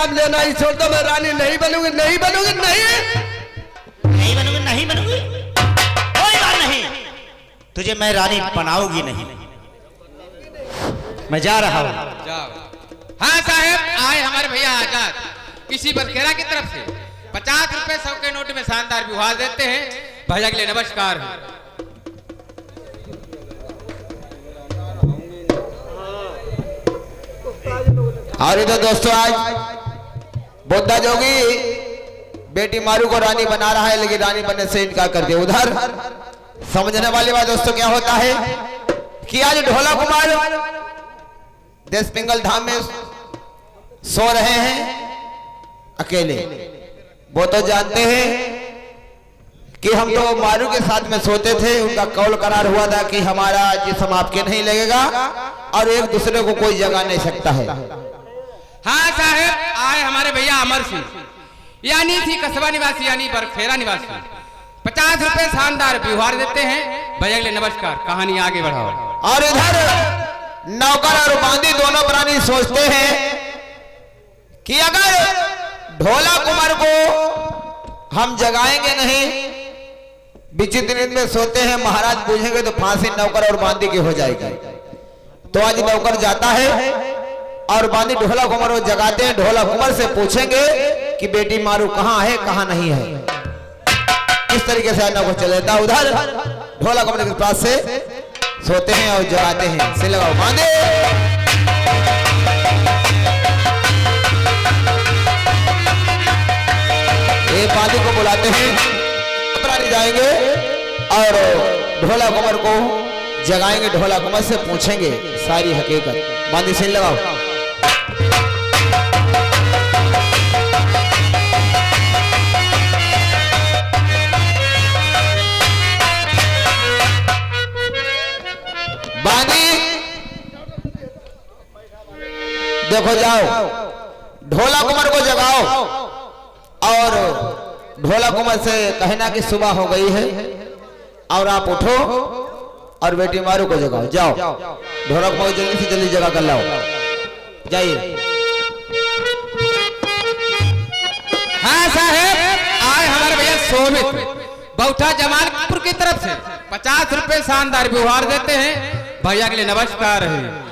नाम लेना ही छोड़ दो। मैं रानी नहीं बनूंगी, नहीं बनूंगी, नहीं नहीं बनूंगी, नहीं बनूंगी, कोई बात नहीं, तुझे मैं रानी बनाऊंगी नहीं, मैं जा रहा हूं। जाओ। हाँ साहब, आए हमारे भैया आजाद इसी बलखेरा की तरफ से 50 रुपए 100 के नोट में शानदार विवाह देते हैं। भैया के लिए नमस्कार है। और इधर दोस्तों आज बुद्धा जोगी बेटी मारू को रानी बना रहा है, लेकिन रानी बनने से इनकार कर दिया। उधर समझने वाली बात दोस्तों क्या होता है कि आज ढोला कुमार देश पिंगल धाम में सो रहे हैं अकेले। वो तो जानते हैं कि हम तो मारू के साथ में सोते थे, उनका कौल करार हुआ था कि हमारा जिस्म आपके नहीं लगेगा और एक दूसरे को कोई जगा नहीं सकता है। हाँ साहब, आए हमारे भैया अमर सिंह यानी थी कस्बा निवासी यानी बरखेरा निवासी 50 रुपए शानदार व्यवहार देते हैं। भैया के लिए नमस्कार, कहानी आगे बढ़ाओ। और इधर नौकर और बांदी दोनों प्राणी सोचते हैं कि अगर ढोला कुमार को हम जगाएंगे नहीं, विचित्र नींद में सोते हैं, महाराज पूछेंगे तो फांसी नौकर और बांदी की हो जाएगी। तो आज नौकर जाता है और बांदी ढोला कुमार को जगाते हैं। ढोला कुमार से पूछेंगे कि बेटी मारू कहाँ है, कहाँ नहीं है। इस तरीके से नौकर चले जाता। उधर ढोला कुमार के पास से सोते हैं और जगाते हैं। से लगाओ बांधे। ये बांदी को बुलाते हैं, प्राणी जाएंगे और ढोला कुमार को जगाएंगे। ढोला कुमार से पूछेंगे सारी हकीकत। बांदी से लगाओ। बांदी देखो, जाओ ढोला कुमार को जगाओ और ढोला कुमार से कहना कि सुबह हो गई है और आप उठो और बेटी मारू को जगाओ। जाओ ढोला कुमार जल्दी से जल्दी जगा कर लाओ, जाइए। हाँ साहब, आए हमारे भैया सोमित बौठा जमालपुर की तरफ से 50 रुपए शानदार व्यवहार देते हैं। भैया के लिए नमस्कार है।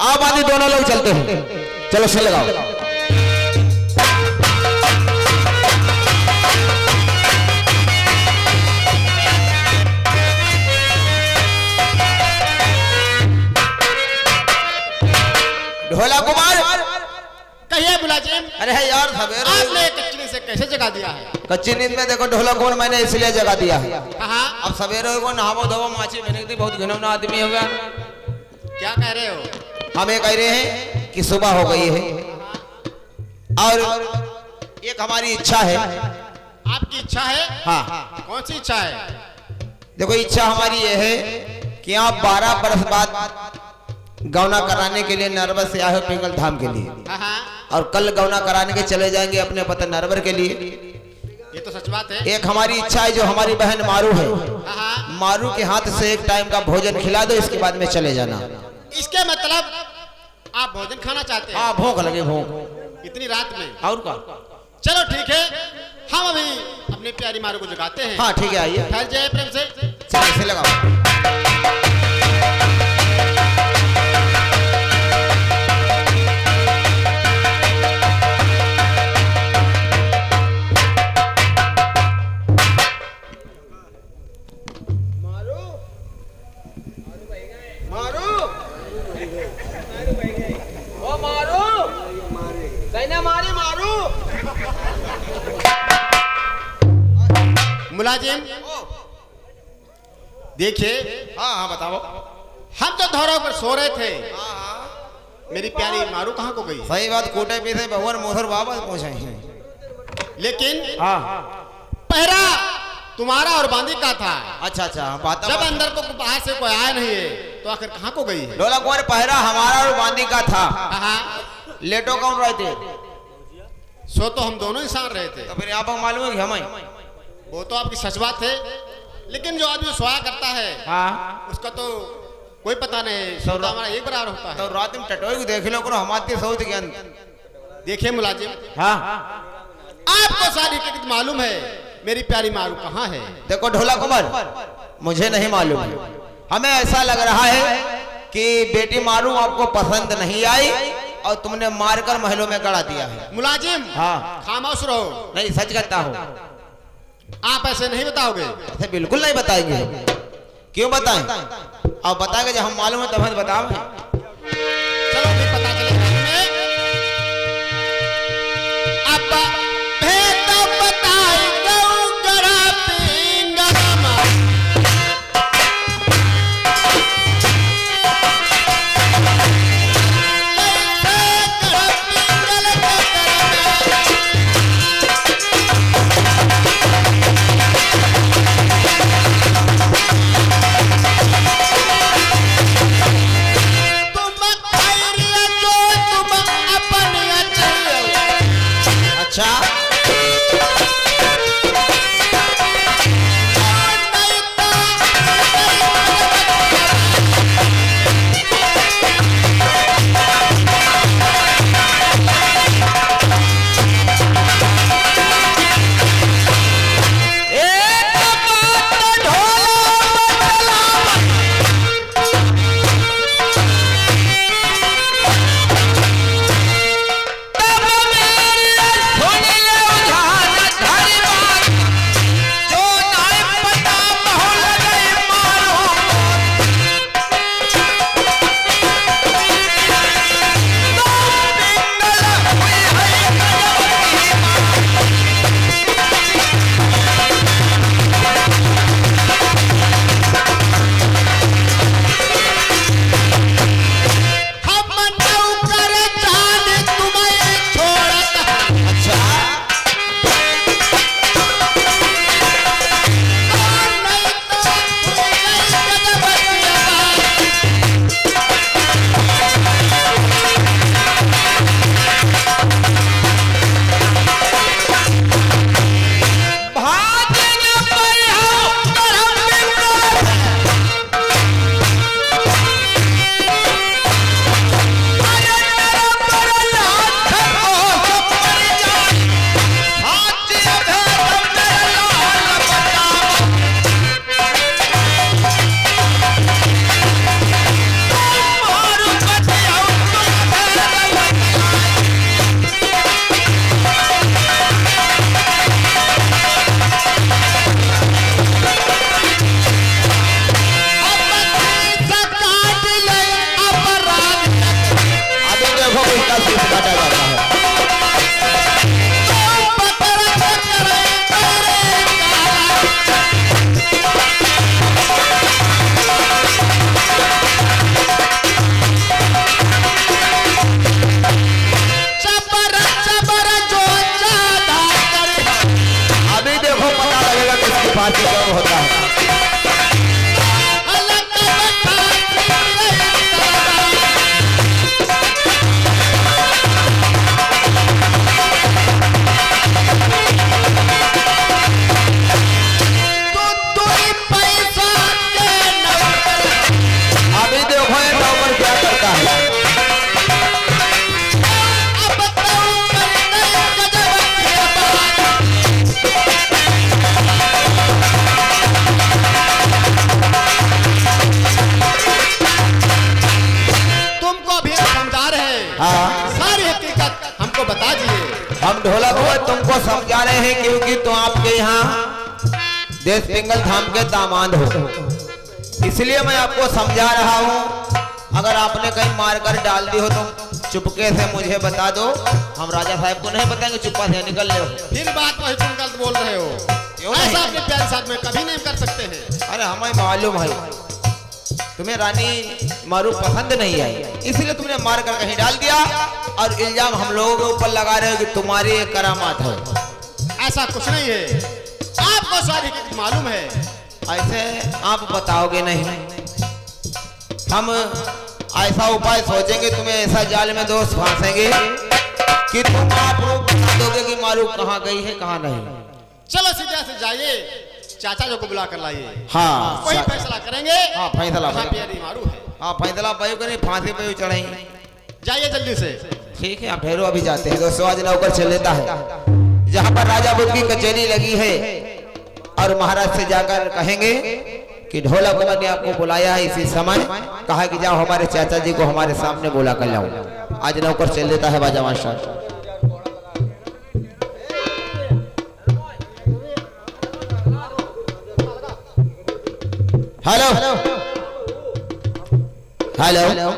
आप आदि दोनों लोग चलते हैं, चलो से लगाओ। ढोला कुमार कहिए मुलाजिम। अरे यार सवेरे आपने कच्ची नींद से कैसे जगा दिया है? कच्ची नींद में देखो ढोला कुमार मैंने इसलिए जगा दिया है। कहाँ? अब सवेरे को नहावो धोवो माची मैंने दी, बहुत घिनौना आदमी हो गया। क्या कह रहे हो? हम ये कह रहे हैं कि सुबह हो गई है और एक हमारी इच्छा है। आपकी इच्छा है? हाँ। कौन सी इच्छा है? देखो इच्छा हमारी ये है कि आप 12 बरस बाद गौना कराने के लिए नरवर से आए हो पिंगल धाम के लिए, और कल गौना कराने के चले जाएंगे अपने पति नरवर के लिए। ये तो सच बात है। एक हमारी इच्छा है जो हमारी बहन मारू है, मारू के हाथ से एक टाइम का भोजन खिला दो, इसके बाद में चले जाना। इसके मतलब आप भोजन खाना चाहते हैं? हाँ भूख लगे, भूख इतनी रात में। और का। चलो ठीक है, हम अभी अपनी प्यारी मारू को जगाते हैं। हाँ ठीक है, आइए ठहर जाए प्रेम से। चलो से लगाओ। मुलाजिम देखिए। हाँ हाँ बताओ। हम तो धौरों पर सो रहे थे, मेरी प्यारी मारू कहाँ को गई? सही बात, कोटे पीछे भगवान मोहर बाबा पहुंचे हैं, लेकिन हाँ पहरा तुम्हारा और बांदी का था। अच्छा अच्छा बात। जब अंदर को बाहर से कोई आया नहीं है तो तो आखिर कहाँ को गई है? ढोला कुंवर पहरा हमारा और बांदी का था। हाँ, लेटो कौन रहे थे? सो तो हम दोनों इंसान रहे थे। तो फिर आपको मालूम है कि हमें? वो तो आपकी सच बात है, लेकिन जो आदमी सोया करता है हाँ उसका तो कोई पता नहीं, सो तो हमारा एक बराबर होता तो है। रात में टटोई को देख लो करो हमारे सऊद के अंदर। देखिए मुलाजिम, हाँ आपको सारी हकीकत मालूम है, मेरी प्यारी मारू कहाँ है? देखो ढोला कुंवर, मुझे नहीं मालूम, हमें ऐसा लग रहा है कि बेटी मारू आपको पसंद नहीं आई और तुमने मारकर महलों में गड़ा दिया है। मुलाजिम, हाँ। खामोश रहो। नहीं सच कहता हूँ। आप ऐसे नहीं बताओगे? ऐसे बिल्कुल नहीं बताएंगे हम। क्यों बताएं? अब बताएंगे जब हम मालूम है तब हम बताओ। चलो फिर पता चलेगा तुम्हें। अब भेद बताई गऊ गड़ा पिंगरमा। अच्छा पार्टी कब होता है? अभी देखो ये नौकर क्या करता है। सारी हकीकत हमको बता दिए। हम ढोलक हुए तुमको समझा रहे हैं क्योंकि तुम आपके यहाँ देश पिंगल धाम के दामाद हो, इसलिए मैं आपको समझा रहा हूँ। अगर आपने कहीं मारकर डाल दी हो तो चुपके से मुझे बता दो, हम राजा साहब को नहीं बताएंगे, चुप्पा से निकल ले। फिर बात वही तुम गलत बोल रहे हो, ऐसा अपने प्यारे साथ में कभी नहीं कर सकते हैं। अरे हमें मालूम है तुम्हें रानी मारू पसंद नहीं आई, इसलिए तुमने मार कर कहीं डाल दिया और इल्जाम हम लोगों के ऊपर लगा रहे हो कि तुम्हारी एक करामात है। ऐसा कुछ नहीं है, आपको सारी मालूम है। ऐसे आप बताओगे नहीं, हम ऐसा उपाय सोचेंगे, तुम्हें ऐसा जाल में दोस्त फांसेंगे कि तुम आप लोग बता दोगे कि मालूम कहाँ गई है कहाँ नहीं। चलो सीधा से जाइए, चाचा जी को बुला कर लाइए। हाँ वही फैसला करेंगे। हाँ फैसला कहाँ प्यारी मारू है। हाँ फैसला पायु करें, फांसी पे चढ़ेंगे। जाइए जल्दी से। ठीक है, आप ठहरो, अभी जाते हैं। दोस्तों आज नौकर चल लेता है जहाँ पर राजा बुद्ध की कचहरी लगी है और महाराज से जाकर कहेंगे कि ढोला कुमार ने आपको बुलाया है इसी समय, कहा कि जाओ हमारे चाचा जी को हमारे सामने बुला कर लाओ। आज नौकर चल देता है बाजा मास्टर। हेलो हेलो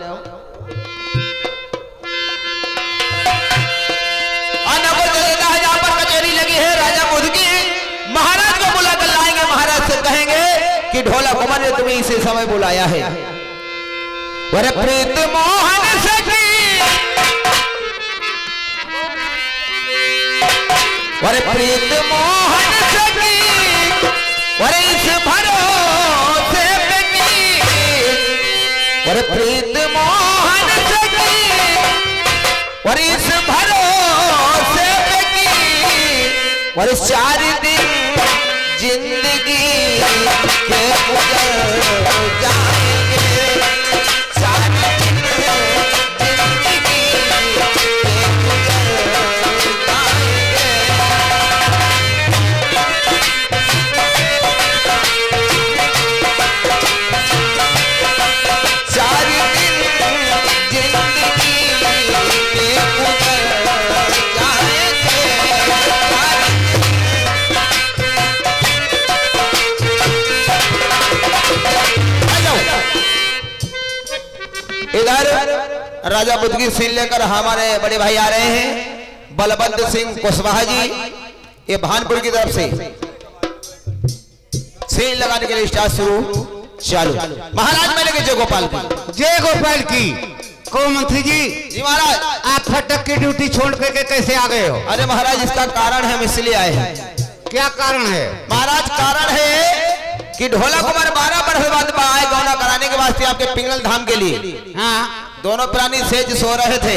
कि ढोला कुमार ने तुम्हें इसी समय बुलाया है। वरे प्रीत मोहन सखी, वरे प्रीत मोहन सखी, वरे इस भरोसे पे की, वरे प्रीत मोहन सखी, वरे इस भरोसे पे की, वरे 4 दिन जिंदगी के गुजर जाएंगे, 4 दिन जिंदगी के गुजर जाएंगे। 4 दिन जिंदगी के गुजर जाएंगे। इधर राजा बुद्ध की सील लेकर हमारे बड़े भाई आ रहे हैं, बलवंत सिंह कुशवाहा जी, ये भानपुर की तरफ से सील लगाने के लिए स्टार्ट शुरू चालू। महाराज मैं लेके जय गोपाल की को मंत्री जी। जी महाराज, आप फटक की ड्यूटी छोड़ करके कैसे आ गए हो? अरे महाराज इसका कारण है, हम इसलिए आए हैं। क्या कारण है महाराज? कारण है कि ढोला कुमार 12 वर्ष बाद आए गौना कराने के वास्ते आपके पिंगल धाम के लिए। हाँ, दोनों प्राणी सेज सो रहे थे,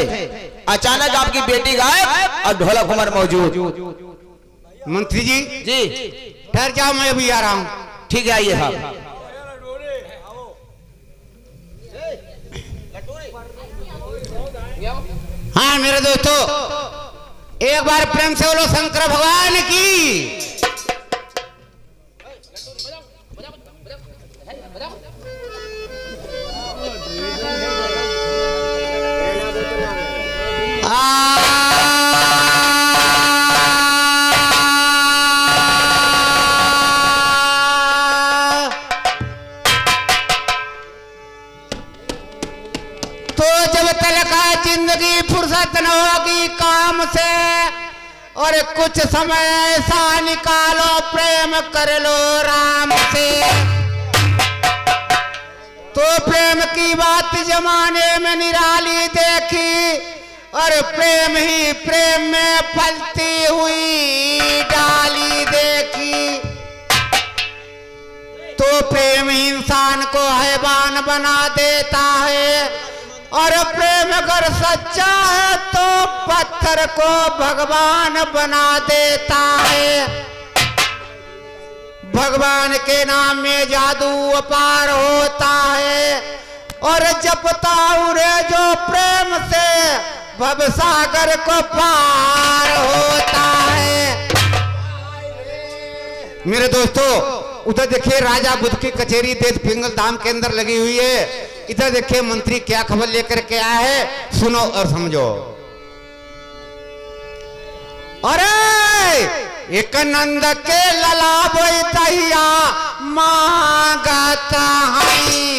अचानक आपकी बेटी गायब और ढोला कुमार मौजूद। मंत्री जी जी ठहर जाओ, मैं अभी आ रहा हूँ। ठीक है, आइए साहब। हाँ मेरे दोस्तों, एक बार प्रेम से बोलो शंकर भगवान की। तो जब तक जिंदगी फुर्सत न होगी काम से, और कुछ समय ऐसा निकालो प्रेम कर लो राम से। तो प्रेम की बात जमाने में निराली देखी, और प्रेम ही प्रेम में फलती हुई डाली देखी। तो प्रेम इंसान को हैवान बना देता है, और प्रेम अगर सच्चा है तो पत्थर को भगवान बना देता है। भगवान के नाम में जादू अपार होता है, और जपता उरे जो प्रेम से भवसागर को पार होता है। मेरे दोस्तों, उधर देखिए राजा बुद्ध की कचेरी देश पिंगल धाम के अंदर लगी हुई है। इधर देखिए मंत्री क्या खबर लेकर के आया है, सुनो और समझो। अरे एक नंद के लला बोइतहिया मांगता है,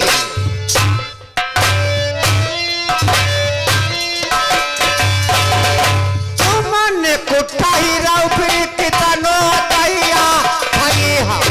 तुमने कुट्टा ही रहो फिर कितनो तहिया भाई। हाँ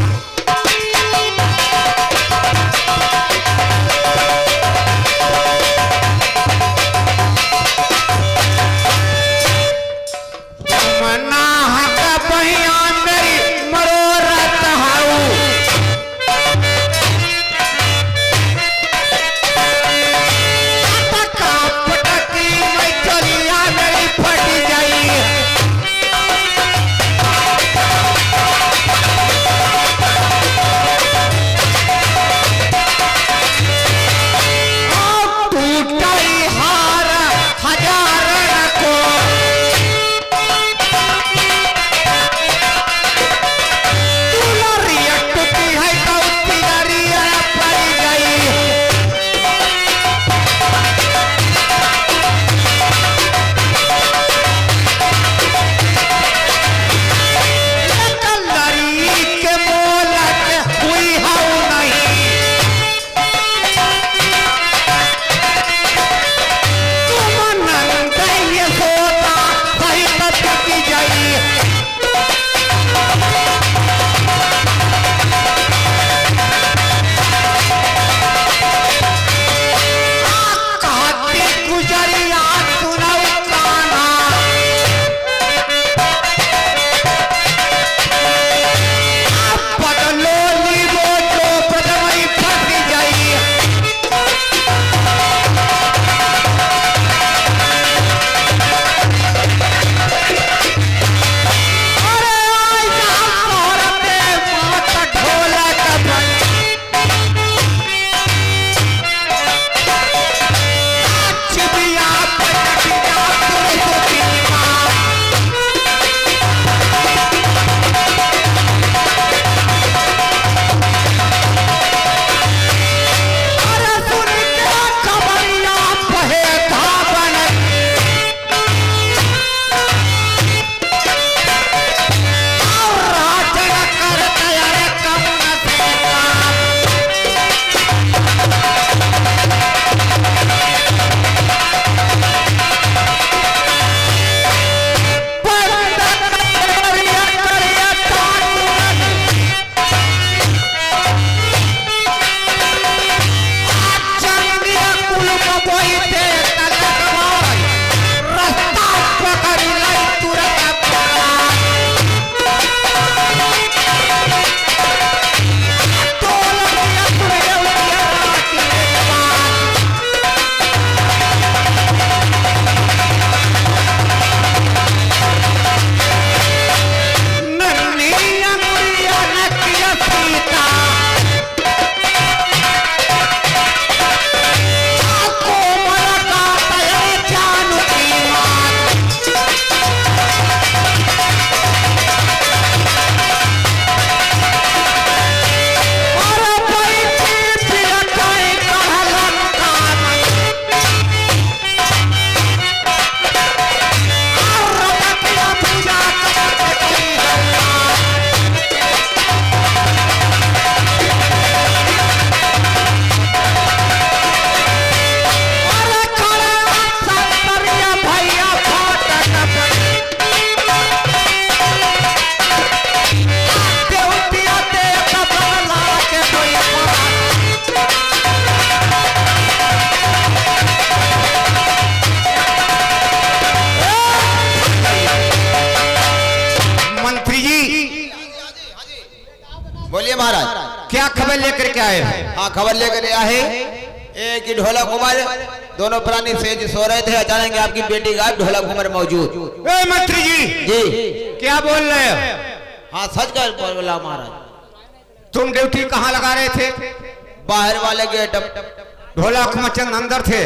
बोलिए महाराज। क्या खबर लेकर के आए हैं? हाँ खबर लेकर आए एक ही ढोला कुमार दोनों प्राणी सेज सो रहे थे, अचानक आपकी बेटी गायब, ढोला कुमार मौजूद। ए मंत्री जी जी क्या बोल रहे हो? हाँ सच कर बोला महाराज। तुम ड्यूटी कहाँ लगा रहे थे? बाहर वाले गेट, ढोला कुमारचंद अंदर थे।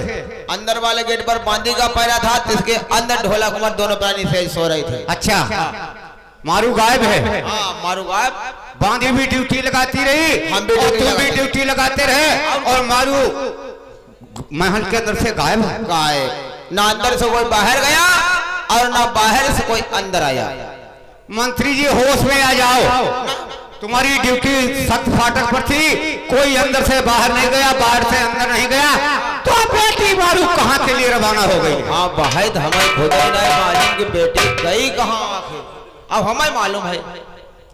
अंदर वाले गेट पर बांदी का पैरा था, जिसके अंदर ढोला कुमार दोनों प्राणी सेज सो रहे थे। अच्छा मारू गायब है? हाँ मारू गायब। बांदी भी ड्यूटी लगाती रही, हम भी और ड्यूटी तुम भी लगाते। ड्यूटी लगाते रहे, और मारू महल के अंदर से गायब है। गायब, ना अंदर से कोई बाहर गया और ना बाहर से कोई अंदर आया। मंत्री जी होश में आ जाओ, तुम्हारी ड्यूटी सख्त फाटक पर थी, कोई अंदर से बाहर नहीं गया, बाहर से अंदर नहीं गया, तो बेटी मारू कहाँ के लिए रवाना हो गई? हाँ बाहर हमें खुद ही नहीं मालूम कि बेटी गई कहाँ आखिर, अब हमें मालूम है।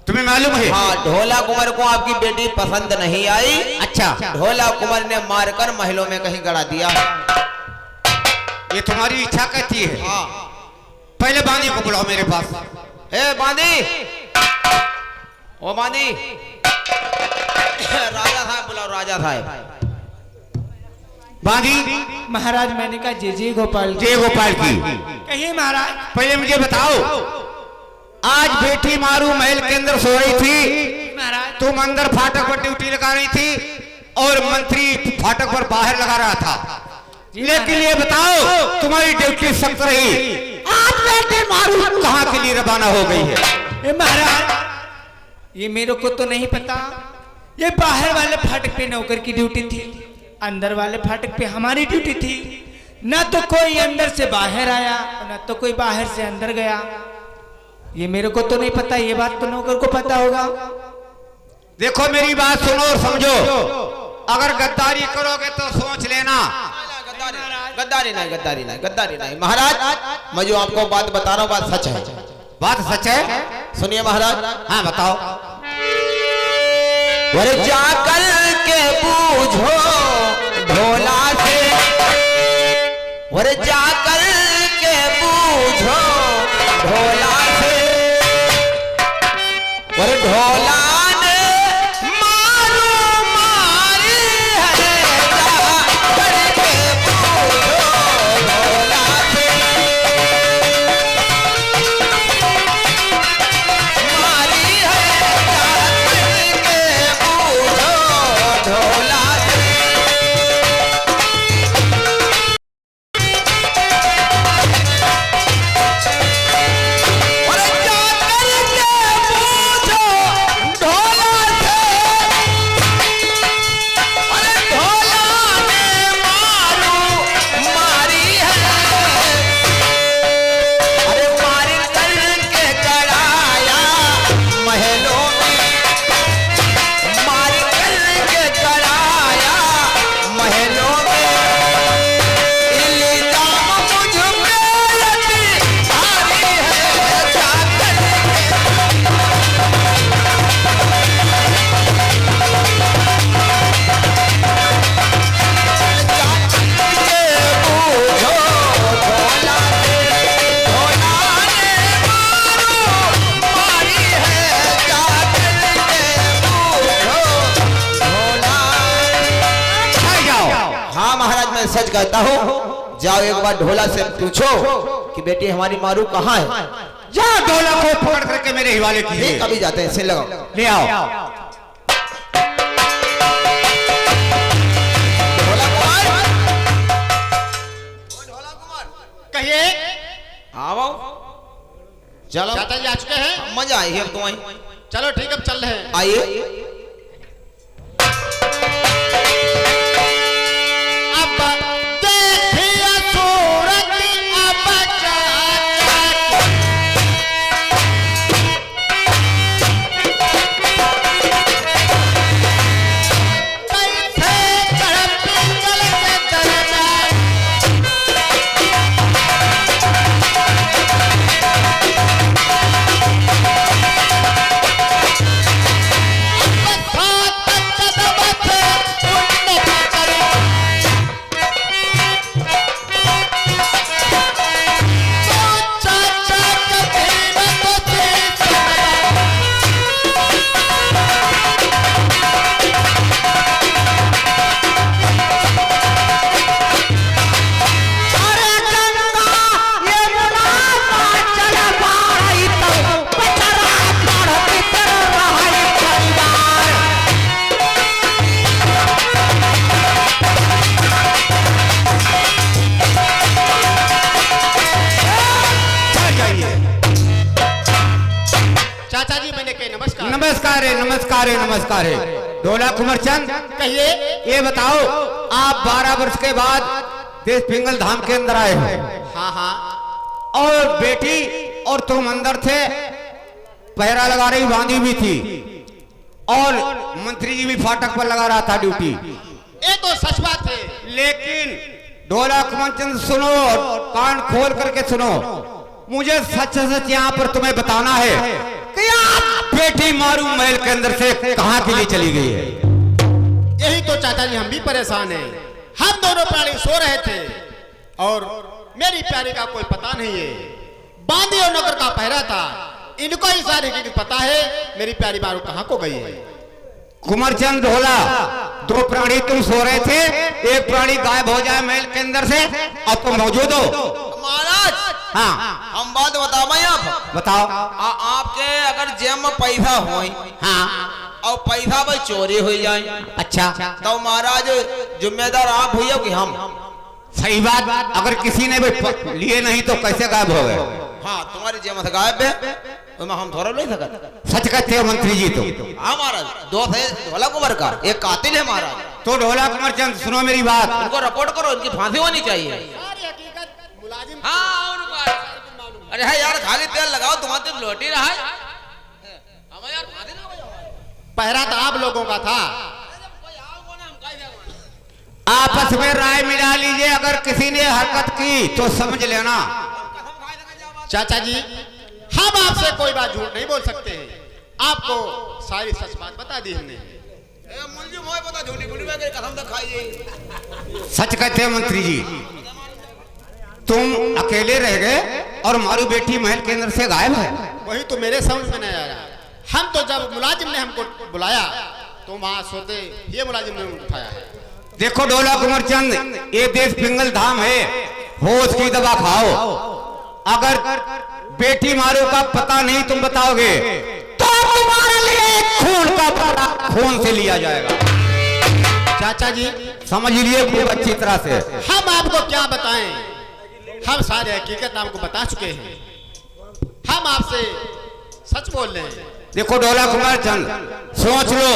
तुम्हें मालूम है? हाँ ढोला कुमार को आपकी बेटी पसंद नहीं आई। अच्छा ढोला कुमार ने मारकर महलों में कहीं गड़ा दिया। ये तुम्हारी इच्छा कहती है? हाँ। पहले बांदी को बुलाओ मेरे पास। हे बांदी, ओ बांदी, राजा साहब बुलाओ, राजा साहब। बांदी महाराज मैंने कहा जय जय गोपाल जय गोपाल की। कहिए महाराज। पहले मुझे बताओ, आज बेटी मारू महल के अंदर सो रही थी, महाराज तुम अंदर फाटक पर ड्यूटी लगा रही थी, और मंत्री फाटक पर बाहर लगा रहा था, लेकिन ये बताओ तुम्हारी ड्यूटी सख्त रही, आज बेटी मारू कहाँ के लिए रवाना हो गई है? ए महाराज ये मेरे को तो नहीं पता, ये बाहर वाले फाटक पे नौकर की ड्यूटी थी, अंदर वाले फाटक पे हमारी ड्यूटी थी। ना तो कोई अंदर से बाहर आया, ना तो कोई बाहर से अंदर गया। ये मेरे को तो नहीं पता, ये बात तो नौकर को पता होगा। देखो मेरी बात सुनो और समझो, अगर गद्दारी करोगे तो सोच लेना। गद्दारी नहीं, गद्दारी नहीं, गद्दारी नहीं महाराज। मैं जो आपको बात बता रहा हूँ बात सच है। बात सच है? सुनिए महाराज। हाँ बताओ। अरे जाकर के पूछो ढोला से, अरे जाकर के पूछो ढोला से, अरे ढोला ने मारू मारी है, जाकर के पूछो ढोला से, मारी है, जाकर के पूछो ढोला से। सच कहता हूँ, जाओ एक बार ढोला से पूछो कि बेटी हमारी मारू कहाँ है। जाओ ढोला को पकड़ करके मेरे हिवाले कीजिए। अभी जाते हैं, सिर लगाओ, ले आओ। ढोला कुमार, कहिए। आओ, चलो चाचा जी आ चुके हैं? मजा आई है तुम्हें। चलो ठीक है, अब चल रहे हैं। आइए। नमस्कार है, नमस्कार है, नमस्कार है। ढोला कुंवर चंद, कहिए। ये बताओ, आप 12 वर्ष के बाद देश पिंगल धाम के अंदर आए हो। हाँ हाँ। और बेटी और तुम अंदर थे, पहरा लगा रही बांधी भी थी, और मंत्री जी भी फाटक पर लगा रहा था ड्यूटी। ये तो सच बात है। लेकिन ढोला कुंवर चंद सुनो, कान खोल करके सुनो, मुझे सच सच यहाँ पर तुम्हें बताना है कि आप बेटी मारू महल के अंदर से कहाँ के लिए चली गई है। यही तो चाचा जी हम भी परेशान हैं। हम दोनों प्राणी सो रहे थे और मेरी प्यारी का कोई पता नहीं है। बांदी और नौकर का पहरा था, इनको ही सारी चीज पता है मेरी प्यारी मारू कहाँ को गई है। कुंवरचंद ढोला, 2 प्राणी तुम सो रहे थे, एक प्राणी गायब हो जाए महल के अंदर से और तुम मौजूद हो। महाराज, हाँ हम बात बताओ भाई, आप बताओ। आपके अगर जेब में पैसा हो, हाँ, और पैसा भाई चोरी हो जाए, अच्छा, तो महाराज जिम्मेदार आप हुई हो कि हम? सही बात। अगर किसी ने भी लिए नहीं तो कैसे गायब हो गए? हाँ, तुम्हारी जेब में गायब है, तो हम थोड़ा नहीं सकते। सच कहते हो मंत्री जी तुम। हाँ महाराज, दोस्त है ढोला कुंवर का, एक कातिल है महाराज। तो ढोला कुंवरचंद सुनो मेरी बात। इनको रिपोर्ट करो, इनकी फांसी होनी चाहिए। सारी हकीकत मुलाजिम हाँ उनको अरे है यार, खाली तेल लगाओ, तुम्हारे तो लोटी रहा है हमें यार फांसी ना हो जाए। पहरा तो आप लोगों का था। आपस में राय मिला लीजिए, अगर किसी ने हरकत की तो समझ लेना। चाचा जी, हम आपसे कोई बात झूठ नहीं बोल सकते हैं। आपको सारी सच बात बता दी हमने। सच कहते हैं मंत्री जी, तुम अकेले रह गए और हमारी बेटी महल के अंदर से गायब है। वही तो मेरे समझ में नहीं आ रहा। हम तो जब मुलाजिम ने हमको बुलाया तो वहां सोते, ये मुलाजिम ने उठाया है। देखो ढोला कुंवरचंद, ये देश पिंगल धाम है, होश की दवा खाओ। अगर बेटी मारू का पता नहीं तुम बताओगे तो तुम्हारे लिए खून का बदला खून से लिया जाएगा। चाचा जी, समझ लिए खूब अच्छी तरह से। हम आपको क्या बताएं, हम सारी हकीकत आपको बता चुके हैं। हम आपसे सच बोल रहे हैं। देखो ढोला कुंवरचंद, सोच लो,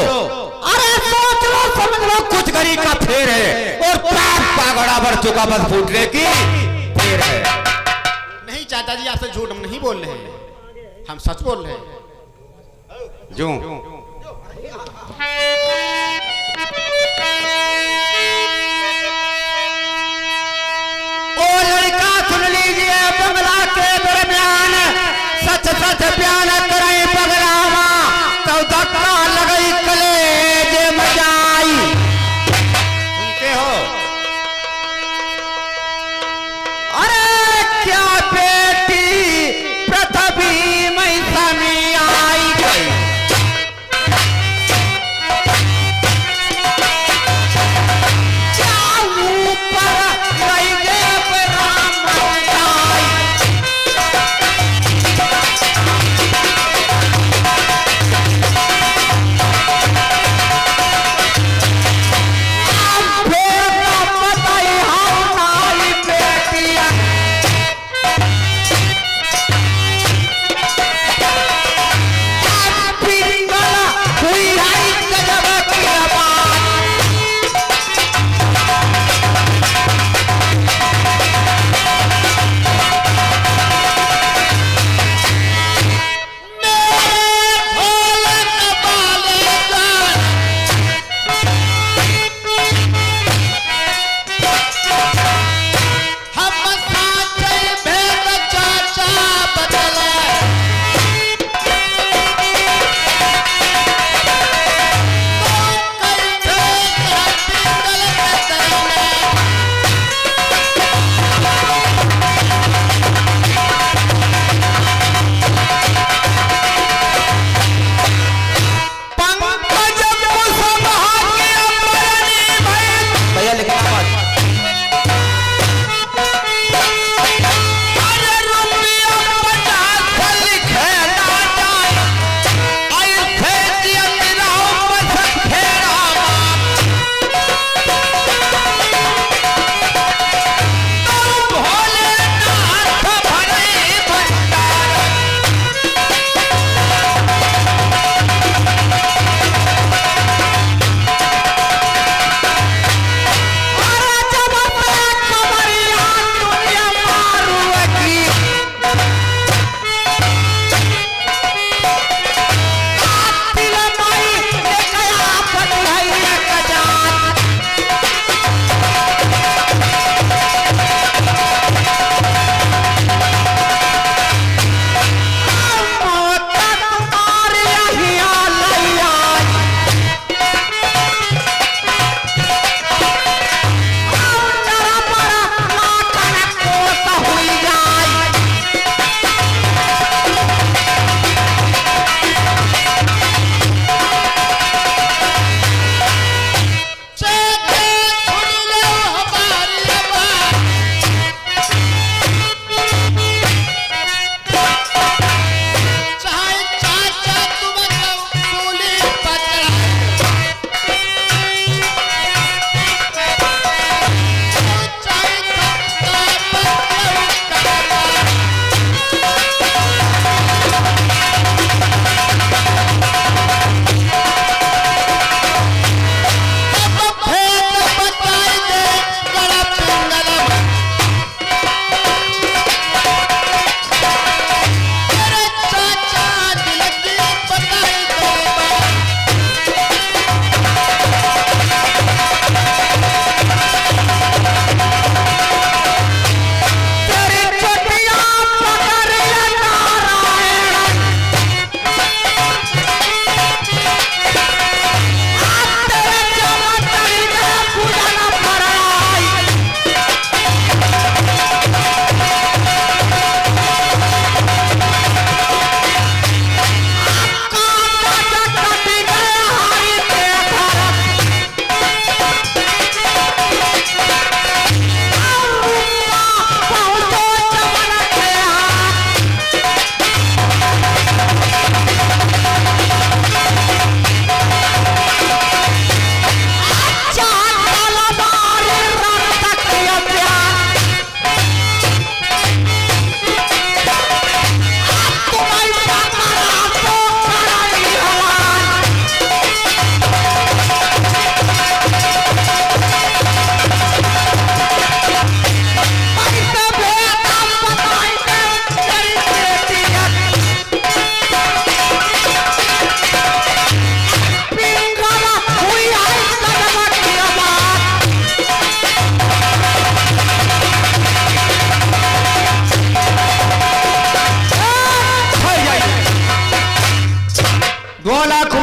अरे सोच लो, समझ लो, कुछ घड़ी का फेर है और पागड़ा भर चुका, बस फूटने की फेर है। नहीं चाचा जी, आपसे झूठ हम नहीं बोल रहे हैं, हम सच बोल रहे हैं। जो ओ लड़का सुन लीजिए, बंगला के दरमियान सच सच बयान करे पगलावा, तो धक्का लगई कलेजे मचाई। सुनते हो? अरे क्या बेटी पृथ्वी में समी आई गई, क्या ऊपर गई देव राम आई।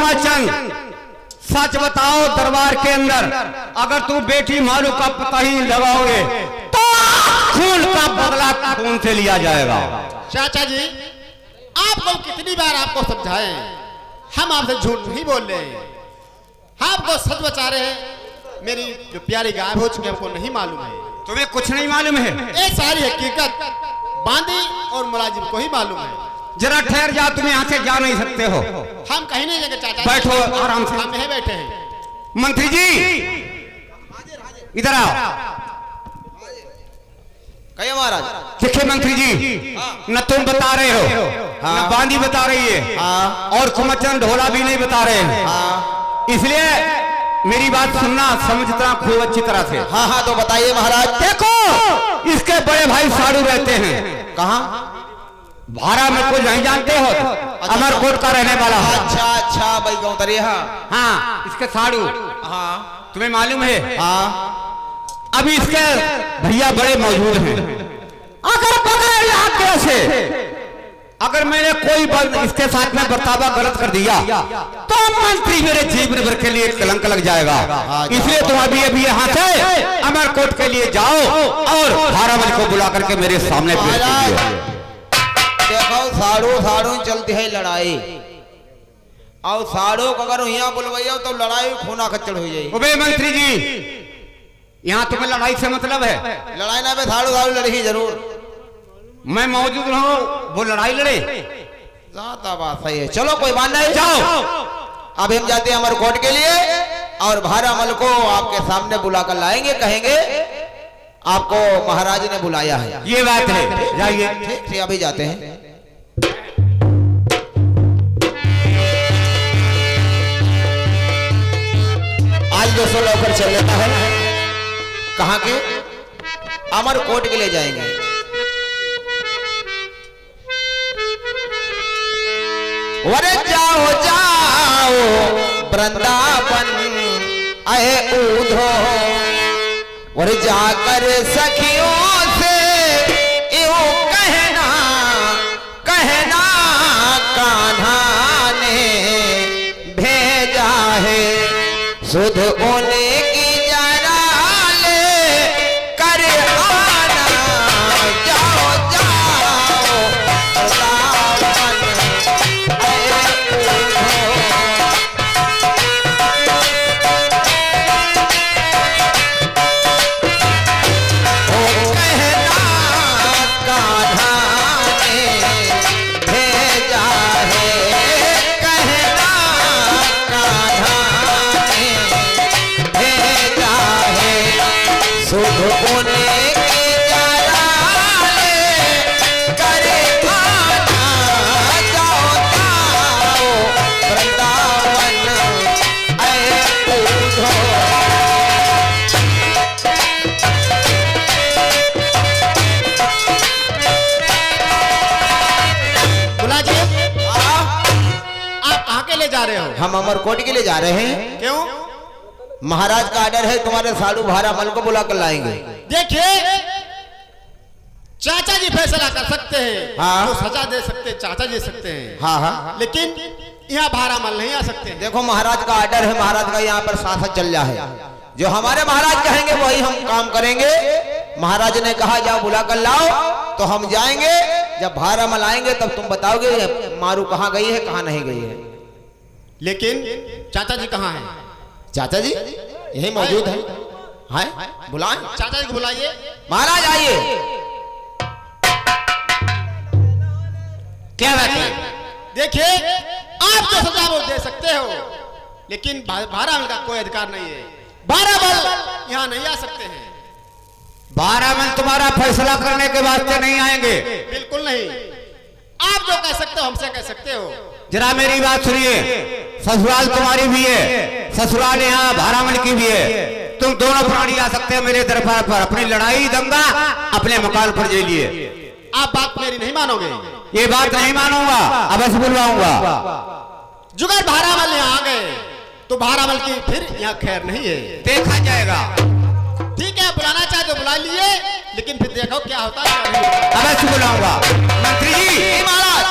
कुमारचंद, सच बताओ दरबार के अंदर अगर तू बेटी मालू का पता ही लगाओगे तो खून का बदला खून से लिया जाएगा। चाचा जी, आपको कितनी बार आपको समझाएं, हम आपसे झूठ नहीं बोल रहे हैं, आपको सच बता रहे हैं। मेरी जो प्यारी गायब हो चुकी है हमको नहीं मालूम है। तुम्हें कुछ नहीं मालूम है? ये सारी हकीकत बांदी और मुलाजिम को ही मालूम है। जरा ठहर जा, तुम यहाँ से जा नहीं सकते हो। हम कहीं नहीं जाएंगे चाचा जी। बैठो आराम से। हम यहीं बैठे हैं। मंत्री जी इधर आओ। कहिए महाराज। देखिए मंत्री जी, न तुम बता रहे हो, न बांदी बता रही है, और कुमारचंद ढोला भी नहीं बता रहे हैं। इसलिए मेरी बात सुनना, समझना खूब अच्छी तरह से। हाँ हाँ, तो बताइए महाराज। देखो, इसके बड़े भाई साड़ू रहते हैं। कहाँ? भारा में कुछ नहीं जानते हो, अमरकोट का रहने वाला है। अच्छा अच्छा भाई गौतरी। हाँ, इसके साड़ू। हाँ तुम्हें मालूम है? हाँ। अभी इसके भैया बड़े मौजूद हैं। अगर बगैर इलाके से अगर मैंने कोई इसके साथ में बर्तावा गलत कर दिया तो मंत्री मेरे जीवन भर के लिए कलंक लग जाएगा। इसलिए तुम अभी यहाँ से अमरकोट के लिए जाओ और भारामल को बुला करके मेरे सामने पेश कीजिए। देखो, साड़ू साड़ू चलती है लड़ाई, और साड़ू को अगर यहाँ बुलवाइयो तो लड़ाई खूना खच्चड़ हो जाएगी। उबे मंत्री जी, यहाँ तुम्हें लड़ाई से मतलब है? लड़ाई ना पे साड़ू साड़ू लड़ेगी जरूर। मैं मौजूद रहूं, वो लड़ाई लड़े। ज्यादा बात सही है। चलो कोई बात नहीं, जाओ। अभी हम जाते हैं अमरकोट के लिए और भारामल को आपके सामने बुलाकर लाएंगे, कहेंगे आपको महाराज ने बुलाया है। ये बात है, जाइए। ठीक ठीक, अभी जाते हैं। आज 200 लौकर चल लेता है। कहाँ के? अमरकोट के लिए जाएंगे। वरे जाओ जाओ वृंदावन आए ऊधो, और जाकर सखियों से यूं कहना कहना कान्हा ने भेजा है, सुध होने की जरा ले कर आना। जाओ जाओ वृंदावन हम अमरकोट के लिए जा रहे हैं। क्यों? महाराज का आर्डर है, तुम्हारे साड़ू भारामल को बुला कर लाएंगे। देखिए, चाचा जी फैसला कर सकते हैं। हाँ। तो सजा दे सकते हैं, चाचा जी सकते हैं। हाँ हाँ, लेकिन यहाँ भारामल नहीं आ सकते। देखो महाराज का आर्डर है, महाराज का यहाँ पर शासन चल रहा है। जो हमारे महाराज कहेंगे वही हम काम करेंगे। महाराज ने कहा जाओ बुला कर लाओ, तो हम जाएंगे। जब भारामल आएंगे तब तुम बताओगे मारू कहाँ गई है कहाँ नहीं गई है। लेकिन चाचा जी कहाँ हैं? चाचा जी यही मौजूद है। हैं? बुलाएं चाचा जी को बुलाइए। महाराज आइए। क्या बात है? देखिए, आप जो सजा वो दे सकते हो, लेकिन भारामल का कोई अधिकार नहीं है। भारामल यहाँ नहीं आ सकते हैं। भारामल तुम्हारा फैसला करने के वास्ते नहीं आएंगे। बिल्कुल नहीं। आप जो कह सकते हो हमसे कह सकते हो। जरा मेरी बात सुनिए, ससुराल तुम्हारी भी है, ससुराल यहाँ भारामल की भी है। तुम दोनों प्राणी आ सकते हो मेरे दरबार पर, अपनी लड़ाई दंगा अपने मकान पर ले लिए। आप बात मेरी नहीं मानोगे। ये बात नहीं मानूंगा, अवश्य बुलवाऊंगा। जुगर भारामल यहाँ आ गए तो भारामल की फिर यहाँ खैर नहीं है। देखा जाएगा। ठीक है, बुलाना चाहे तो बुला लिए, लेकिन फिर देखो क्या होता है। अवश्य बुलाऊंगा। मंत्री जी, महाराज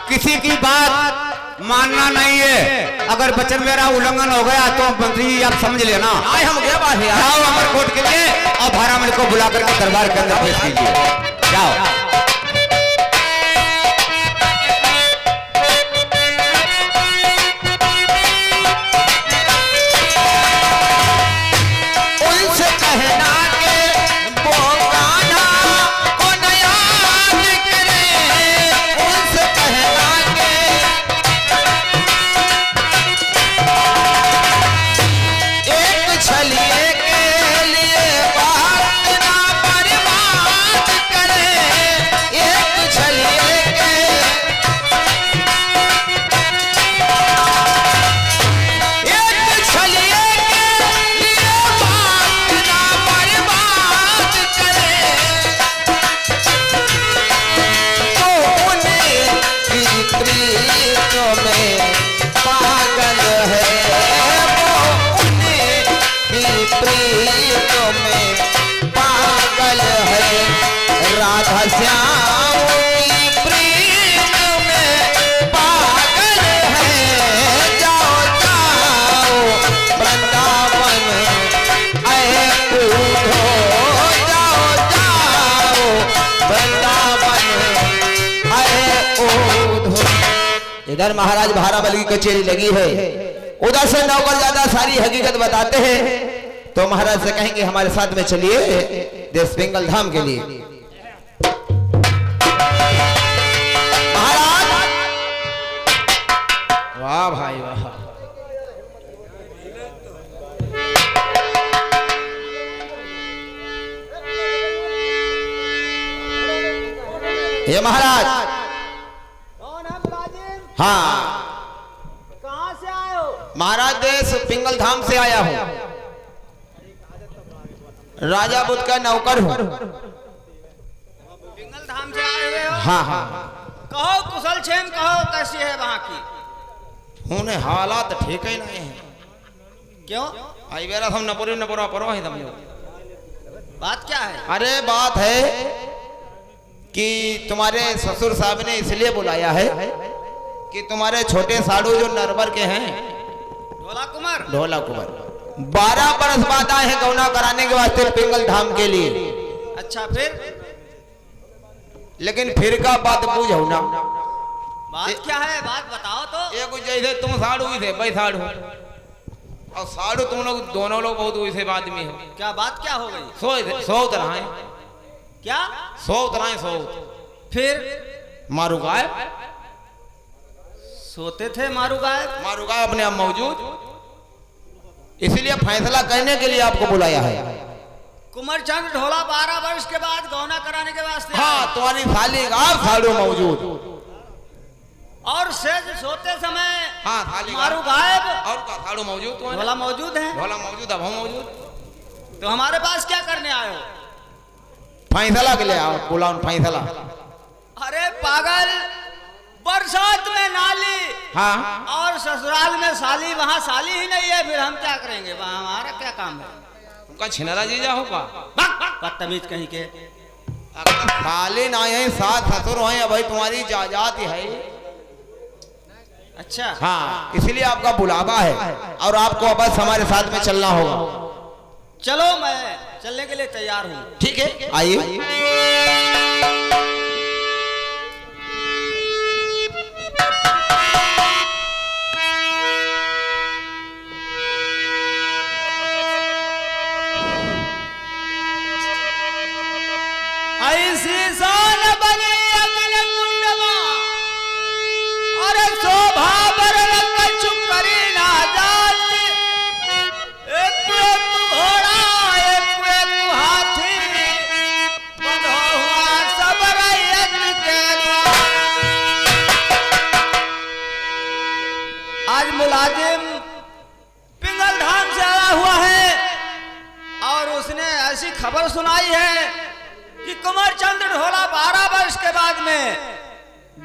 किसी की बात मानना नहीं है। अगर वचन मेरा उल्लंघन हो गया तो मंत्री जी आप समझ लेना। आए हम गए बात है। आओ अमरकोट के लिए और भारामल को बुला करके दरबार के अंदर पेश कीजिए। जाओ। इधर महाराज भाराबल की कचेरी लगी है, उधर से नौकर ज्यादा सारी हकीकत बताते हैं। तो महाराज से कहेंगे हमारे साथ में चलिए देश पिंगल धाम के लिए। महाराज वाह भाई वाह। ये महाराज हाँ कहाँ से आए हो? महाराज देश पिंगल धाम से आया हूँ, राजा बुद्ध का नौकर हूँ। पिंगल धाम से आए हुए हो? हाँ हाँ कहो कुशल क्षेम कहो, कैसी है वहाँ की? होने हालात ठीक ही नहीं है। क्यों? आई बेरा हम नपुरा परो ही तुम लोग। बात क्या है? अरे बात है कि तुम्हारे ससुर साहब ने इसलिए बुलाया है कि तुम्हारे छोटे साड़ू जो नरबर के हैं ढोला कुमार 12 बरस बाद आए हैं गौना कराने के वास्ते पिंगल धाम के लिए। अच्छा फिर? लेकिन फिर का बात पूछो ना। बात क्या है? बात बताओ तो। ये कुछ जैसे तुम साड़ू ही थे भाई, साड़ू और साड़ू तुम लोग दोनों लोग बहुत वैसे आदमी हो। क्या बात क्या हो गई? सौ तरह है। क्या? 100 तरह 100 फिर मारू गायब सोते थे मारू गायब अपने आप मौजूद, इसलिए फैसला करने के लिए आपको बुलाया है। कुंवर चंद ढोला 12 वर्ष के बाद गौना कराने के वास्ते। हाँ तुम्हारी साली का साड़ू मौजूद और सेज सोते समय हाँ थाली मारू गायब और का साड़ू मौजूद, ढोला मौजूद है। ढोला मौजूद, अब हम मौजूद। तो हमारे पास क्या करने आए हो? फैसला के लिए आओ, बुलाओ फैसला। अरे पागल, बरसात में नाली हाँ और ससुराल में साली, वहाँ साली ही नहीं है, फिर हम क्या करेंगे? वहाँ हमारा क्या काम है? उनका छिनरा जीजा होगा, बदतमीज कहीं के। साली ना है, सास ससुर है, भाई तुम्हारी जायदाद है। अच्छा हाँ इसलिए आपका बुलावा है और आपको अब बस हमारे साथ में चलना होगा। चलो मैं चलने के लिए तैयार हूँ। ठीक है आइए। ऐसी शान बनी अग्न कुंडमा और शोभा बरन चुप करी ना जाती। एक घोड़ा एक हाथी बंधा हुआ सब रैयत के द्वार। आज मुलाजिम पिंगल धाम से आया हुआ है और उसने ऐसी खबर सुनाई है कि कुंवर चंद ढोला 12 वर्ष के बाद में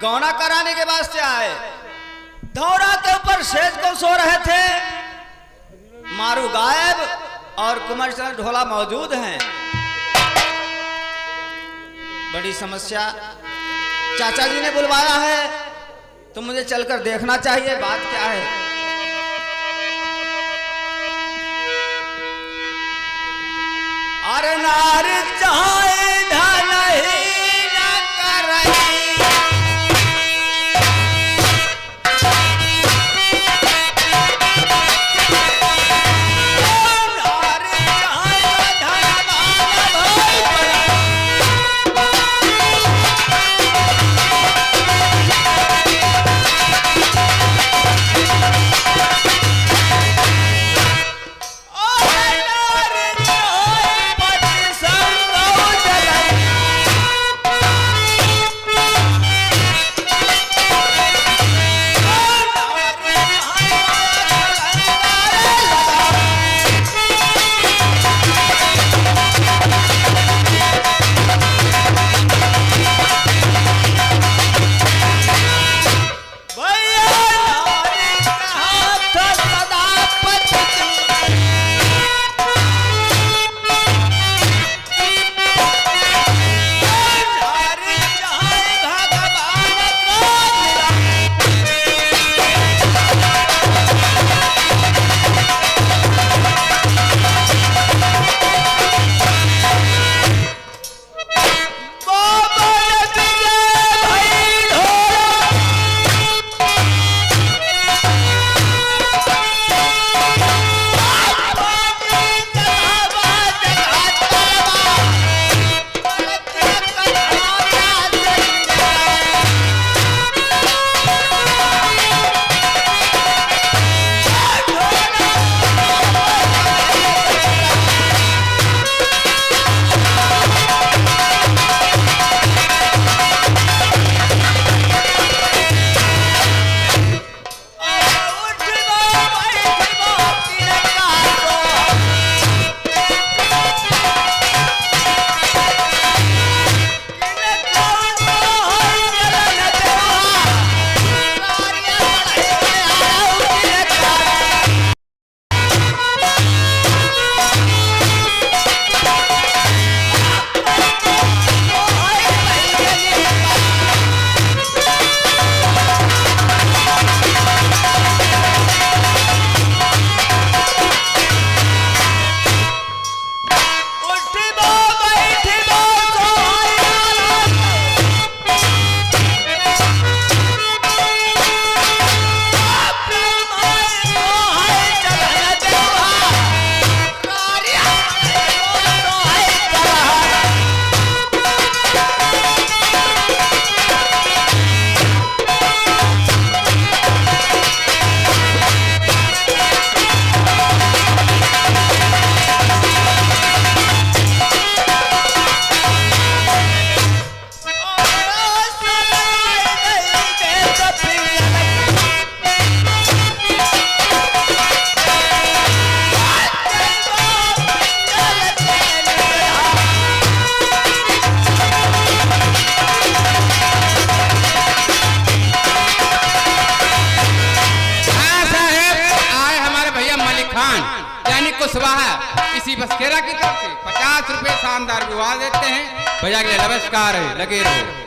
गौना कराने के वास्ते आए। धौरा के ऊपर सेज को सो रहे थे, मारू गायब और कुंवर चंद ढोला मौजूद हैं। बड़ी समस्या। चाचा जी ने बुलवाया है तो मुझे चलकर देखना चाहिए बात क्या है। अरे नार चाहे धन ही न करई, कुशवाहा इसी बसखेरा की तरफ से 50 रुपए शानदार विवाह देते हैं। भैया के लिए नमस्कार है, लगे रहो।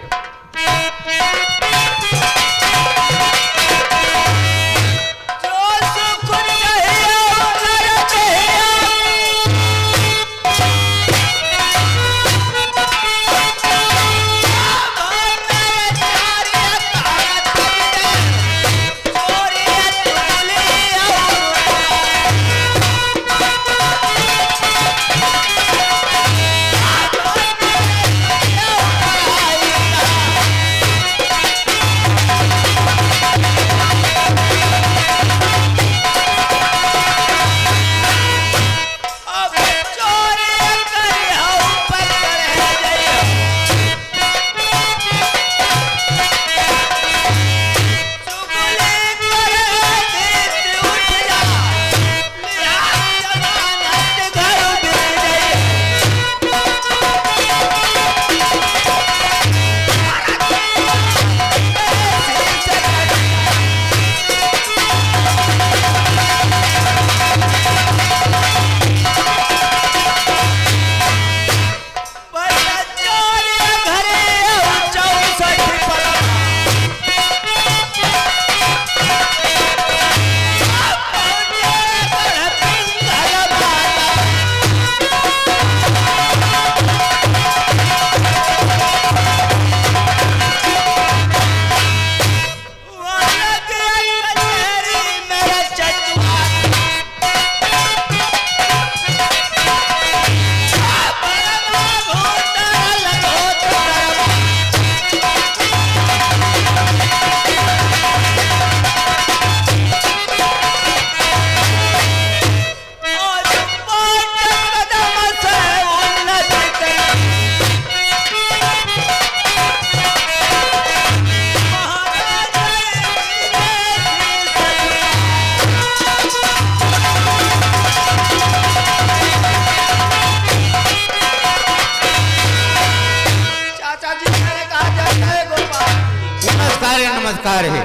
बता रहे।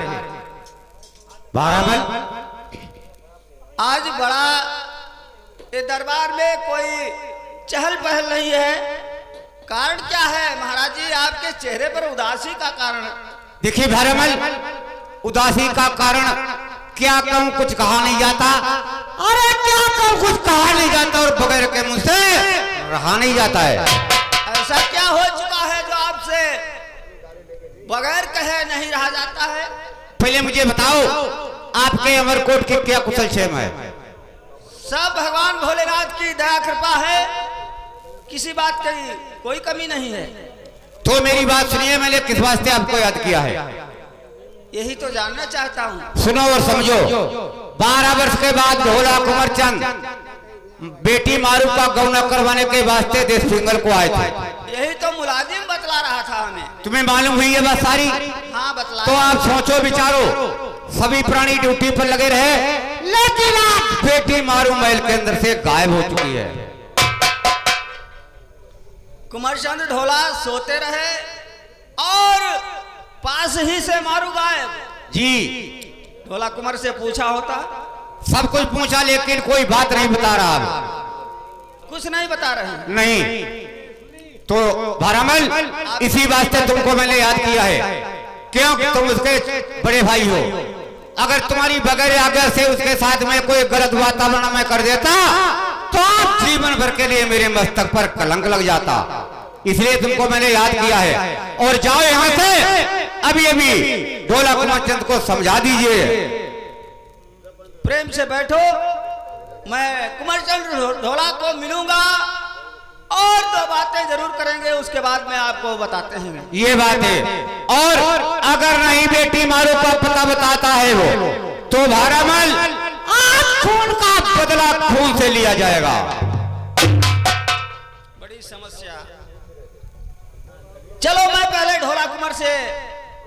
बराबर आज बड़ा ये दरबार में कोई चहल पहल नहीं है, कारण क्या है महाराज जी? आपके चेहरे पर उदासी का कारण? देखिए भैरमल, उदासी का कारण क्या कहूँ, कुछ कहा नहीं जाता। अरे क्या कहूँ, कुछ कहा नहीं जाता और बगैर के मुंह से रहा नहीं जाता है। ऐसा क्या हो चुका है जो आपसे बगैर कहे नहीं रहा जाता है? पहले मुझे बताओ, आपके अमरकोट की क्या कुशल क्षेम है? सब भगवान भोलेनाथ की दया कृपा है, किसी बात की कोई कमी नहीं है। तो मेरी बात सुनिए, मैंने किस वास्ते आपको याद किया है यही तो जानना चाहता हूँ। सुनो और समझो। 12 वर्ष के बाद ढोला कुंवर चंद बेटी मारू का गौना करवाने के वास्ते देश पिंगल को आए थे। यही तो मुलाजिम बतला रहा था हमें। तुम्हें मालूम हुई है बात सारी? हाँ बतला। तो आप सोचो विचारो, सभी प्राणी ड्यूटी पर लगे रहे, लेकिन आज बेटी मारू महल के अंदर से गायब हो चुकी है। कुंवरचंद ढोला सोते रहे और पास ही से मारू गायब। जी ढोला कुंवर से पूछा होता? सब कुछ पूछा, लेकिन कोई बात नहीं बता रहा। कुछ नहीं बता रहे? नहीं। तो भरामल, इसी वास्ते तुमको मैंने याद किया है, क्योंकि तुम उसके बड़े भाई हो। अगर तुम्हारी बगैर आज्ञा से उसके साथ में कोई गलत वातावरण में कर देता तो जीवन भर के लिए मेरे मस्तक पर कलंक लग जाता। इसलिए तुमको मैंने याद किया है। और जाओ यहाँ से, अभी अभी ढोला कुंवर चंद को समझा दीजिए। प्रेम से बैठो, मैं कुंवरचंद ढोला को मिलूंगा और दो बातें जरूर करेंगे, उसके बाद में आपको बताते हैं। ये बात है। और अगर नहीं बेटी मारो का पता बताता है वो, तो भारामल खून का बदला खून से लिया जाएगा। बड़ी समस्या। चलो मैं पहले ढोला कुंवर से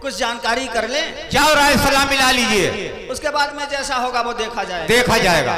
कुछ जानकारी कर लें। जाओ राय सलाम मिला लीजिए, उसके बाद में जैसा होगा वो देखा जाएगा। देखा जाएगा।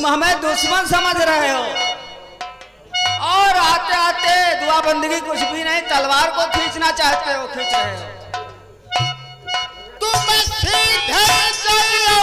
हमें दुश्मन समझ रहे हो और आते आते दुआ बंदगी कुछ भी नहीं, तलवार को खींचना चाहते हो, खींच रहे हो। तुम सीधे चलो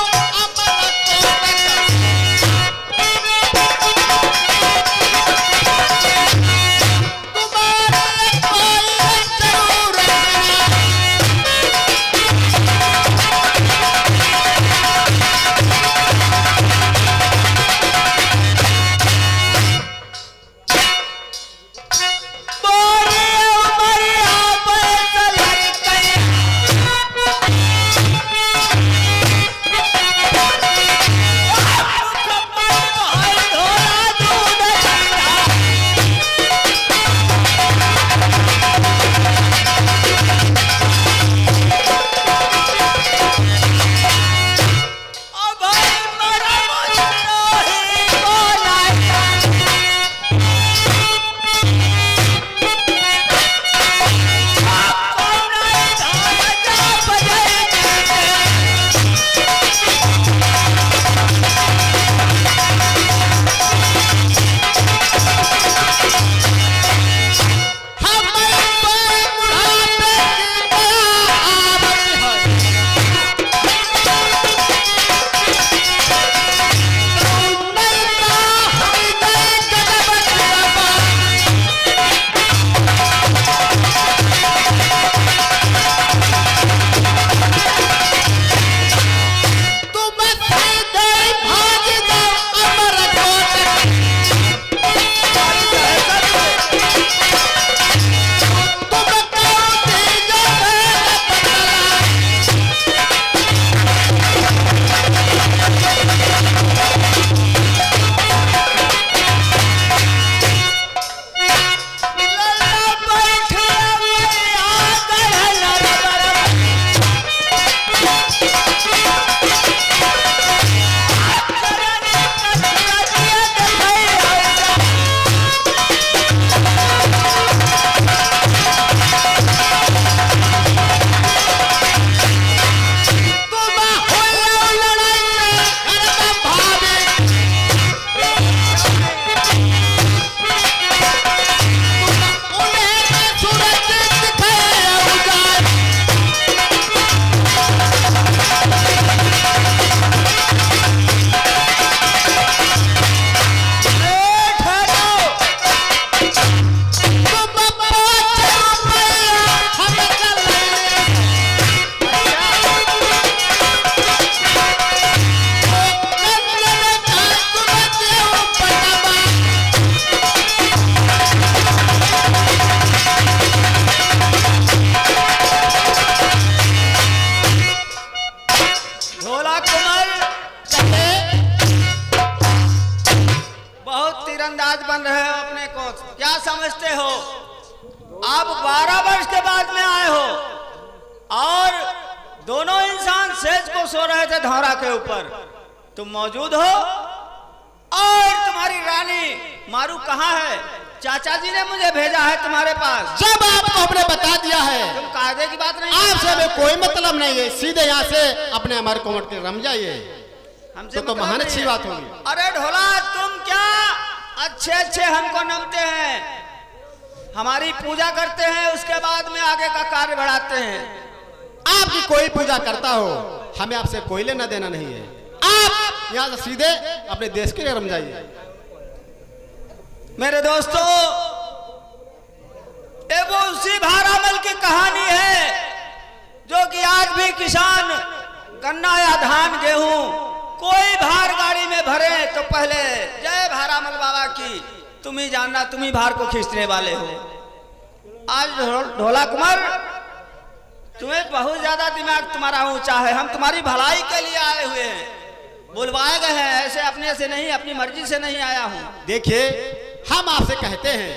हो, आप 12 वर्ष के बाद में आए हो और दोनों इंसान सेज को सो रहे थे धौरा के ऊपर, तुम मौजूद हो और तुम्हारी रानी मारू कहाँ है? चाचा जी ने मुझे भेजा है तुम्हारे पास। जब आपको हमने बता दिया है, तुम कायदे की बात नहीं, आपसे हमें कोई मतलब नहीं है, सीधे यहाँ से अपने अमर कोमट के रम जाइए, हमसे तो महान अच्छी बात होगी। अरे ढोला, तुम क्या अच्छे अच्छे हमको नमते हैं, हमारी पूजा करते हैं, उसके बाद में आगे का कार्य बढ़ाते हैं। आपकी कोई पूजा करता हो, हमें आपसे कोई लेना देना नहीं है। आप यहाँ से सीधे अपने देश के लिए रम जाइए। मेरे दोस्तों, ये वो उसी भारामल की कहानी है जो कि आज भी किसान गन्ना या धान गेहूं कोई भार गाड़ी में भरे तो पहले जय भारामल बाबा की, तुम ही जानना, तुम ही भार को खींचने वाले हो। आज ढोला कुमार, तुम्हें बहुत ज्यादा दिमाग तुम्हारा ऊंचा है, हम तुम्हारी भलाई के लिए आए हुए हैं, बुलवाए गए हैं, ऐसे अपने से नहीं, अपनी मर्जी से नहीं आया हूं। देखिए, हम आपसे कहते हैं,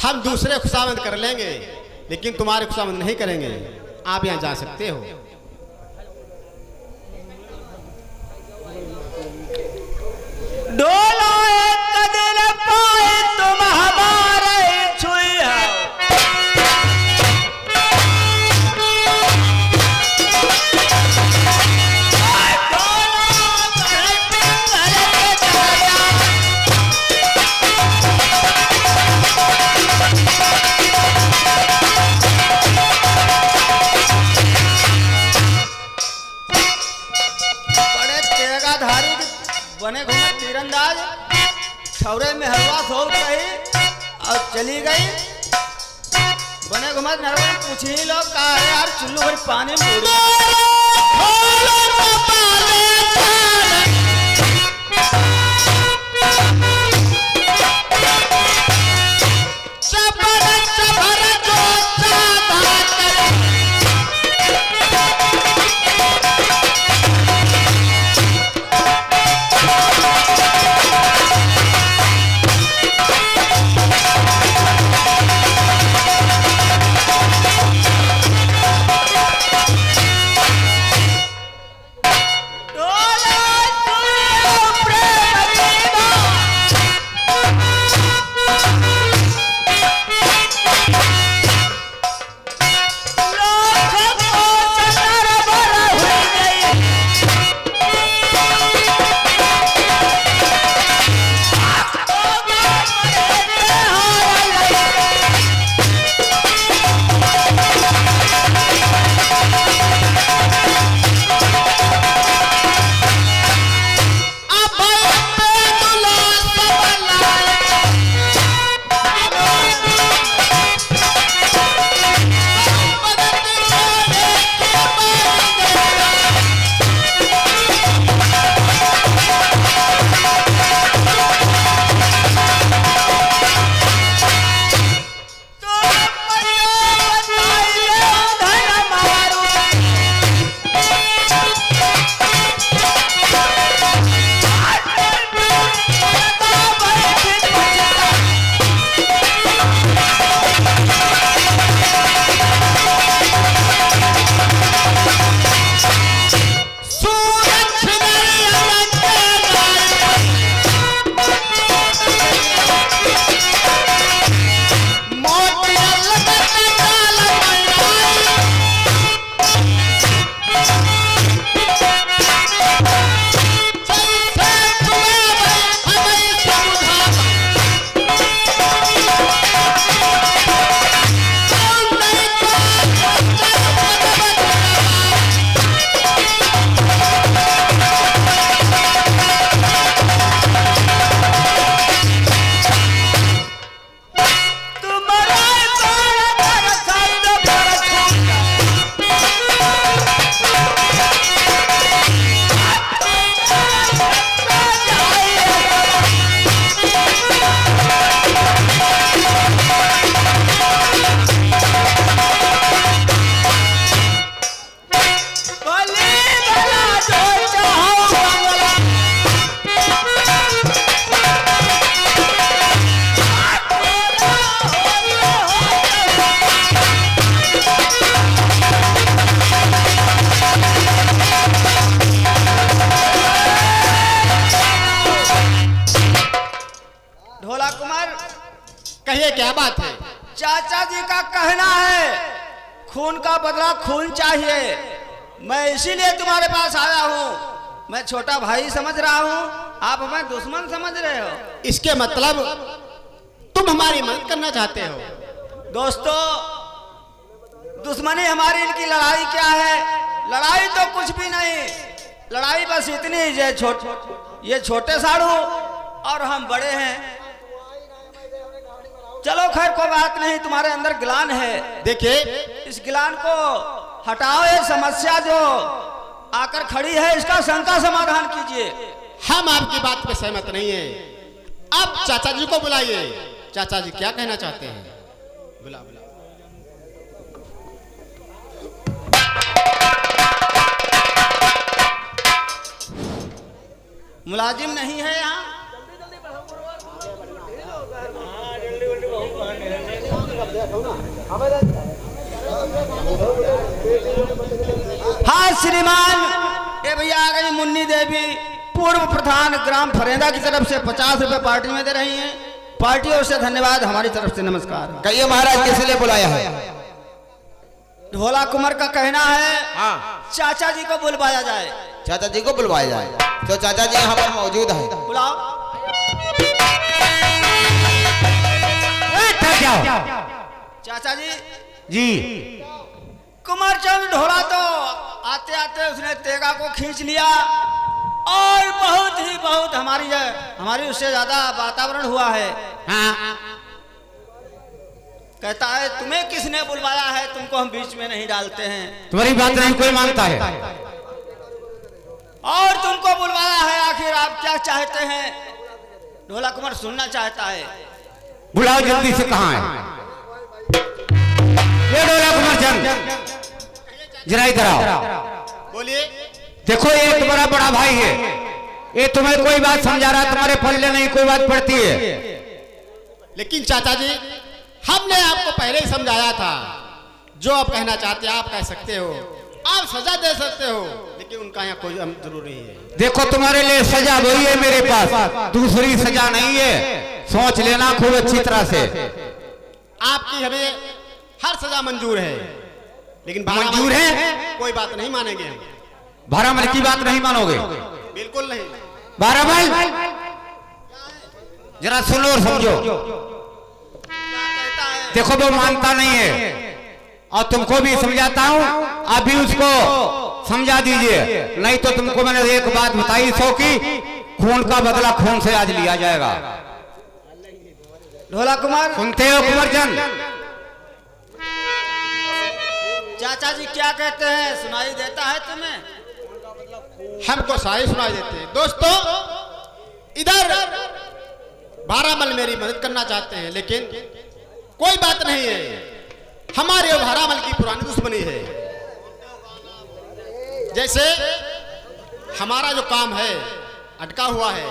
हम दूसरे खुशामद कर लेंगे लेकिन तुम्हारे खुशामद नहीं करेंगे। आप यहाँ जा सकते हो। डोला एक कदल पाए तुम हमारे छुई हो, बने घूमे तीरंदाज, छौरे में हलवा सोल रही और चली गई। बने घुमा नरवा पूछी लोग कहा है यार, चुल्लू भर पानी में कहिए क्या बात है? चाचा जी का कहना है खून का बदला खून चाहिए। मैं इसीलिए तुम्हारे पास आया हूँ। मैं छोटा भाई समझ रहा हूँ, आप हमें दुश्मन समझ रहे हो। इसके मतलब तुम हमारी मदद करना चाहते हो? दोस्तों, दुश्मनी हमारी, इनकी लड़ाई क्या है? लड़ाई तो कुछ भी नहीं, लड़ाई बस इतनी ये छोटे साड़ू और हम बड़े हैं। चलो खैर कोई बात नहीं, तुम्हारे अंदर गिलान है। देखिए, इस गिलान को हटाओ। ये समस्या जो आकर खड़ी है इसका शंका समाधान कीजिए। हम आपकी बात पे सहमत नहीं है। अब चाचा जी को बुलाइए। चाचा जी क्या कहना चाहते हैं? बुला बुला। मुलाजिम नहीं है यहाँ? हाँ श्रीमान, ये भैया आ गई मुन्नी देवी, पूर्व प्रधान ग्राम फरेंदा की तरफ से 50 रुपए पार्टी में दे रही हैं। पार्टी ओर से धन्यवाद, हमारी तरफ से नमस्कार। कहिए महाराज किस लिए बुलाया है? ढोला कुमार का कहना है चाचा जी को बुलवाया जाए। चाचा जी को बुलवाया जाए तो चाचा जी यहाँ पर मौजूद है। बुलाओ। चाचा जी कुमार चंद ढोला तो आते आते उसने तेगा को खींच लिया और बहुत हमारी उससे ज्यादा वातावरण हुआ है। कहता है तुम्हें किसने बुलवाया है, तुमको हम बीच में नहीं डालते हैं। तुम्हारी बात नहीं कोई मानता है। और तुमको बुलवाया है, आखिर आप क्या चाहते हैं? ढोला कुमार सुनना चाहता है। बुलाओ जल्दी से, कहाँ है ये ढोला कुमार चंद? जरा इधर आओ। बोलिए। देखो ये तुम्हारा बड़ा भाई है, ये तुम्हें कोई बात समझा रहा, तुम्हारे पल्ले नहीं कोई बात पड़ती है। लेकिन चाचा जी, हमने आपको पहले ही समझाया था, जो आप कहना चाहते हैं आप कह सकते हो, आप सजा दे सकते हो, लेकिन उनका यहाँ कोई जरूरी है। देखो तुम्हारे लिए सजा वही है मेरे पास, दूसरी सजा नहीं है, सोच लेना खूब अच्छी तरह से। आपकी हमें हर सजा मंजूर है, लेकिन मंजूर है? कोई बात नहीं मानेंगे हम। बारामल की बात नहीं मानोगे? बिल्कुल नहीं। बारामल जरा सुनो और समझो। देखो वो मानता नहीं है और तुमको भी समझाता हूँ, अभी उसको समझा दीजिए, नहीं तो तुमको मैंने एक बात बताई सो की खून का बदला खून से आज लिया जाएगा। ढोला कुमार सुनते हो कुंवर चंद? चाचा जी क्या कहते हैं, सुनाई देता है तुम्हें? हमको सारे सुनाई देते हैं। दोस्तों, इधर बारामल मेरी मदद करना चाहते हैं, लेकिन कोई बात नहीं है, हमारे और बारामल की पुरानी दुश्मनी है। जैसे हमारा जो काम है अटका हुआ है,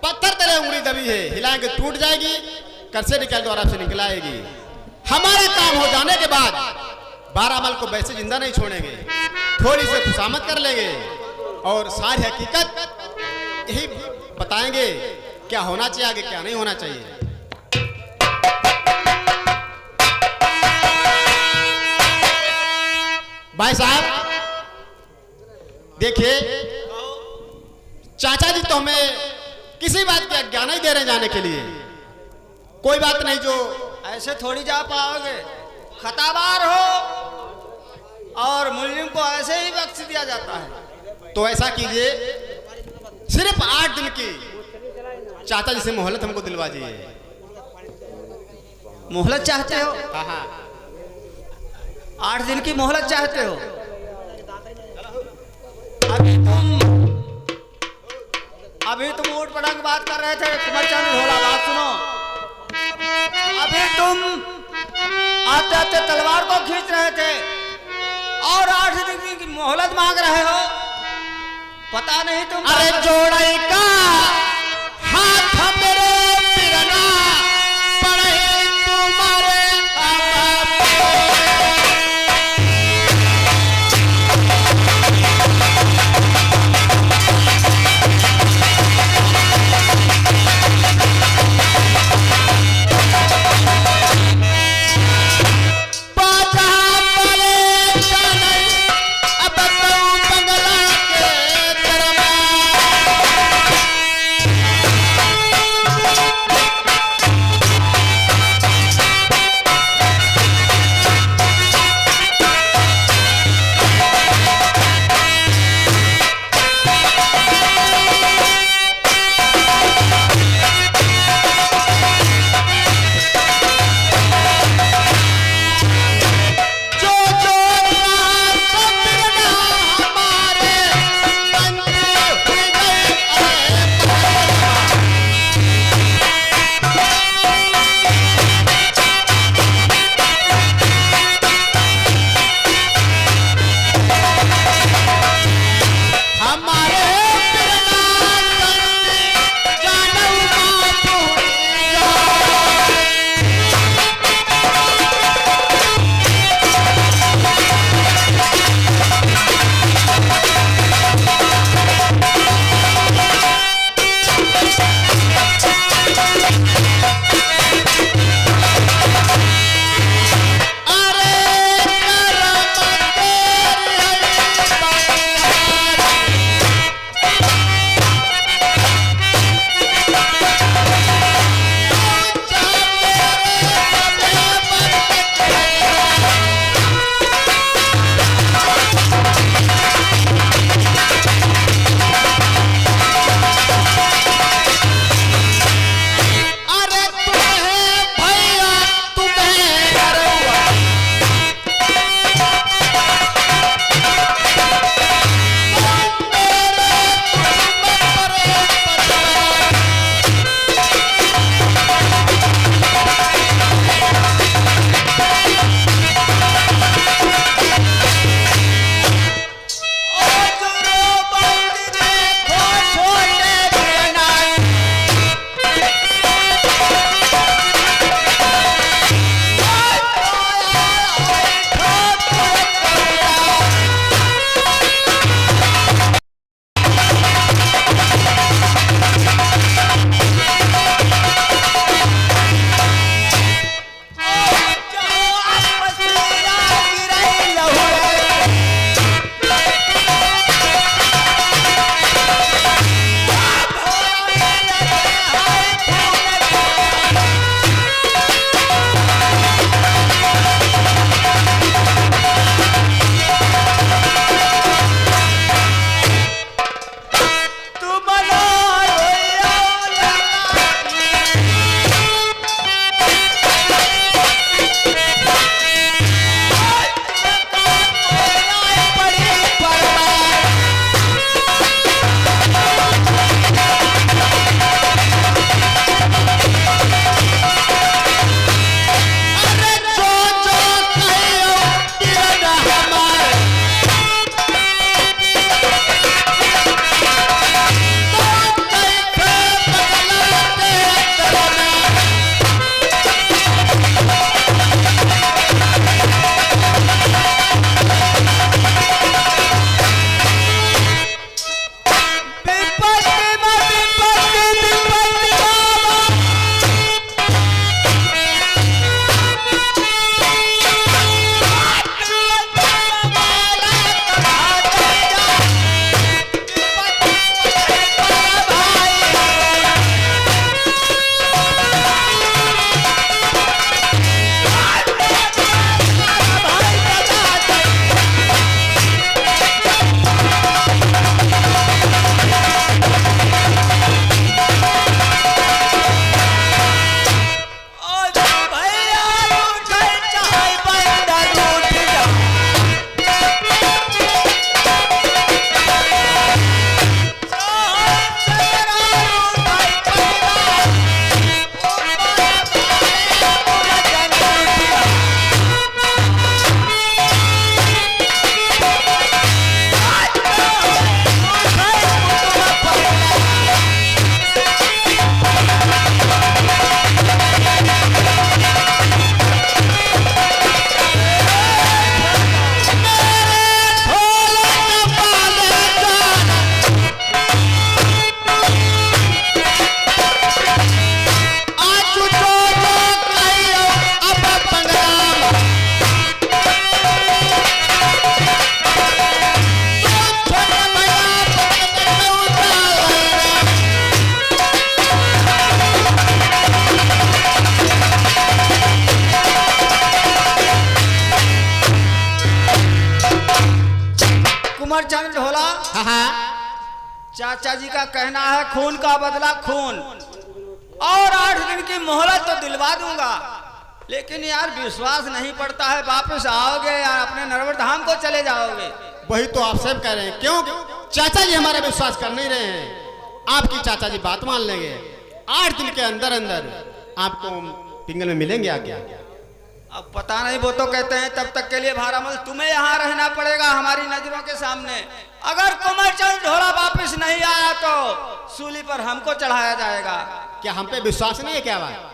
पत्थर तले उंगली दबी है, हिलाएंगे टूट जाएगी, करसे निकल द्वारा से निकल आएगी। हमारा काम हो जाने के बाद बारामल को वैसे जिंदा नहीं छोड़ेंगे, थोड़ी सी खुशामद कर लेंगे और सारी हकीकत यही बताएंगे, क्या होना चाहिए आगे क्या नहीं होना चाहिए। भाई साहब देखिए, चाचा जी तो हमें किसी बात की आज्ञा नहीं दे रहे जाने के लिए। कोई बात नहीं, जो ऐसे थोड़ी जा पाओगे, खताबार हो और मुल्जिम को ऐसे ही बख्श दिया जाता है। तो ऐसा कीजिए, सिर्फ 8 दिन की चाचा जी से मोहलत हमको दिलवा दीजिए। मोहलत चाहते हो? हाँ, 8 दिन की मोहलत चाहते हो? अभी तुम ऊट पटांग बात कर रहे थे, कुंवर चंद ढोला, बात सुनो। अभी तुम आते आते तलवार को खींच रहे थे और 8 दिन की मोहलत मांग रहे हो। पता नहीं तुम अरे जोड़ई का हाथ मेरे पिरना पड़े तुम्हारे चंद ढोला, चाचा जी का कहना है खून का बदला खून, और 8 दिन की मोहलत तो दिलवा दूंगा, लेकिन यार विश्वास नहीं पड़ता है। वापस आओगे या अपने नरवर धाम को चले जाओगे? वही तो आप सब कह रहे हैं, क्यों चाचा जी हमारा विश्वास कर नहीं रहे हैं। आपकी चाचा जी बात मान लेंगे, 8 दिन के अंदर अंदर आपको पिंगल में मिलेंगे आगे। अब पता नहीं, वो तो कहते हैं तब तक के लिए भारामल तुम्हें यहाँ रहना पड़ेगा हमारी नजरों के सामने। अगर कुंवरचंद ढोला वापस नहीं आया तो सूली पर हमको चढ़ाया जाएगा। क्या हम पे विश्वास नहीं है क्या बात?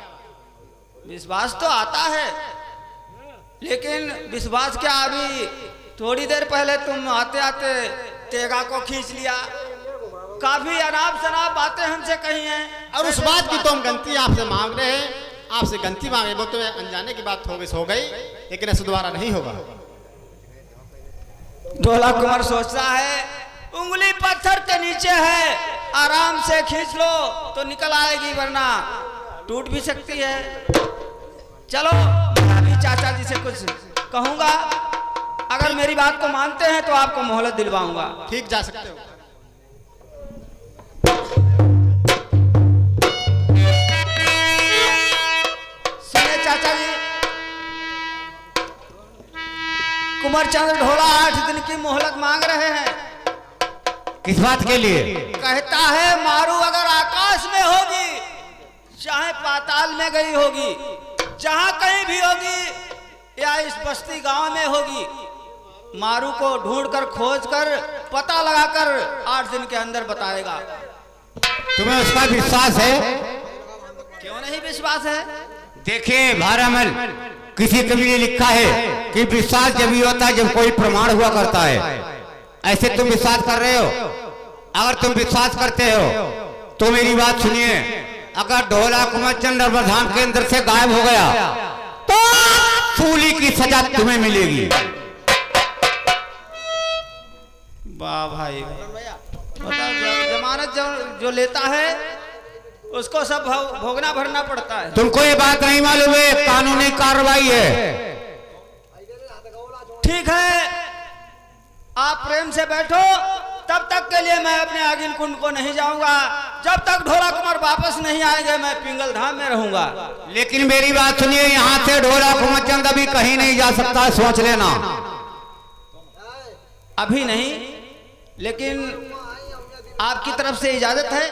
विश्वास तो आता है, लेकिन विश्वास क्या, अभी थोड़ी देर पहले तुम आते आते तेगा को खींच लिया, काफी अनाप शनाप बातें हमसे कही हैं, और उस बात की तो हम गलती आपसे मांग रहे हैं, आपसे गलती मांगे, वो तो अनजाने की बात हो गई, लेकिन ऐसे दोबारा नहीं होगा। ढोला कुंवर सोचता है उंगली पत्थर के नीचे है, आराम से खींच लो तो निकल आएगी, वरना टूट भी सकती है। चलो मैं अभी चाचा जी से कुछ कहूंगा, अगर मेरी बात को मानते हैं तो आपको मोहलत दिलवाऊंगा। ठीक, जा सकते हो। सुनिए चाचा जी, कुंवरचंद ढोला 8 दिन की मोहलत मांग रहे हैं। किस बात के लिए? कहता है मारू अगर आकाश में होगी, चाहे पाताल में गई होगी, जहां कहीं भी होगी, या इस बस्ती गांव में होगी, मारू को ढूंढकर खोज कर पता लगाकर 8 दिन के अंदर बताएगा। तुम्हें उसका विश्वास है? क्यों नहीं विश्वास है? देखिए भारामल, किसी कवि ने लिखा है कि विश्वास जब ही होता है जब कोई प्रमाण हुआ करता है। ऐसे तुम विश्वास कर रहे हो? अगर तुम विश्वास करते हो तो मेरी बात सुनिए, अगर ढोला कुंवरचंद धाम के अंदर से गायब हो गया तो सूली की सजा तुम्हें मिलेगी। वाह भाई, जमानत जो लेता है उसको सब भोगना भरना पड़ता है। तुमको ये बात नहीं मालूम है, कानूनी कार्रवाई है। ठीक है, आप प्रेम से बैठो, तब तक के लिए मैं अपने आगिन कुंड को नहीं जाऊंगा। जब तक ढोला कुंवर वापस नहीं आएंगे मैं पिंगल धाम में रहूंगा। लेकिन मेरी बात सुनिए, यहाँ से ढोला कुंवरचंद अभी कहीं नहीं जा सकता, सोच लेना। अभी नहीं, लेकिन आपकी तरफ से इजाजत है?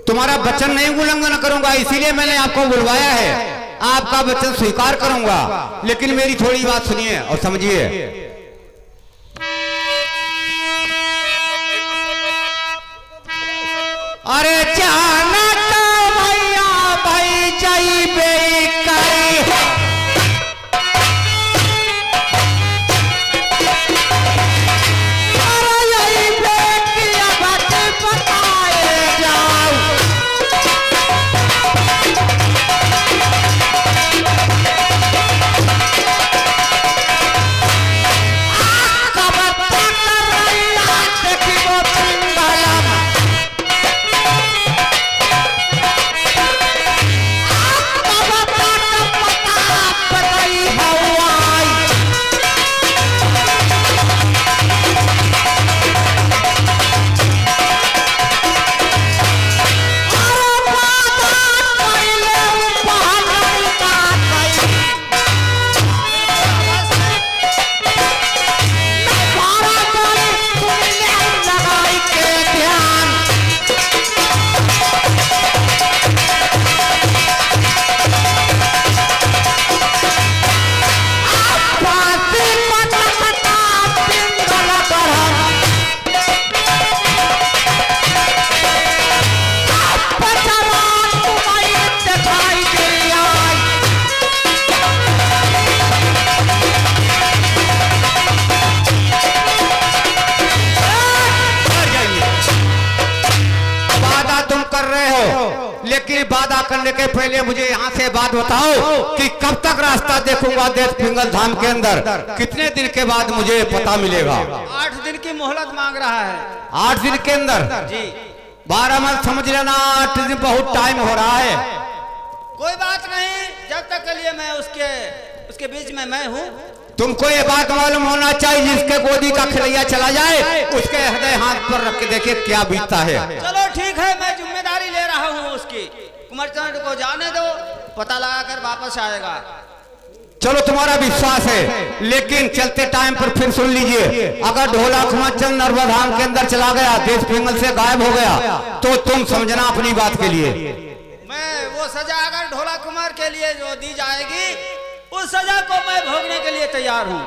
तुम्हारा वचन नहीं उल्लंघन करूंगा, इसीलिए मैंने आपको बुलवाया है। आपका वचन स्वीकार करूंगा, लेकिन मेरी थोड़ी बात सुनिए और समझिए। अरे जाना तो भैया भाई जाई बेकारी, अरे यही बेटिया बात बताए जाओ। लेकिन वादा करने के पहले मुझे यहाँ से बात बताओ कि कब तक रास्ता देखूंगा देश पिंगल धाम के अंदर, कितने दिन के बाद मुझे पता मिलेगा? 8 दिन की मोहलत मांग रहा है। 8 दिन के अंदर? जी। 12 मत समझ लेना, 8 दिन बहुत टाइम हो रहा है। कोई बात नहीं, जब तक के लिए मैं उसके बीच में मैं हूँ, तुमको ये बात मालूम होना चाहिए, जिसके गोदी का खिलैया चला जाए उसके हृदय हाथ पर रख के देखे क्या बीतता है। चलो ठीक है, मैं जिम्मेदारी ले रहा हूँ उसकी। कुंवरचंद को जाने दो, पता लगा कर वापस आएगा। चलो तुम्हारा विश्वास है, लेकिन चलते टाइम पर फिर सुन लीजिए, अगर ढोला कुंवरचंद नर्मधाम के अंदर चला गया, देश पिंगल से गायब हो गया, तो तुम समझना अपनी बात के लिए। मैं वो सजा अगर ढोला कुमार के लिए जो दी जाएगी, उस सजा को मैं भोगने के लिए तैयार हूँ।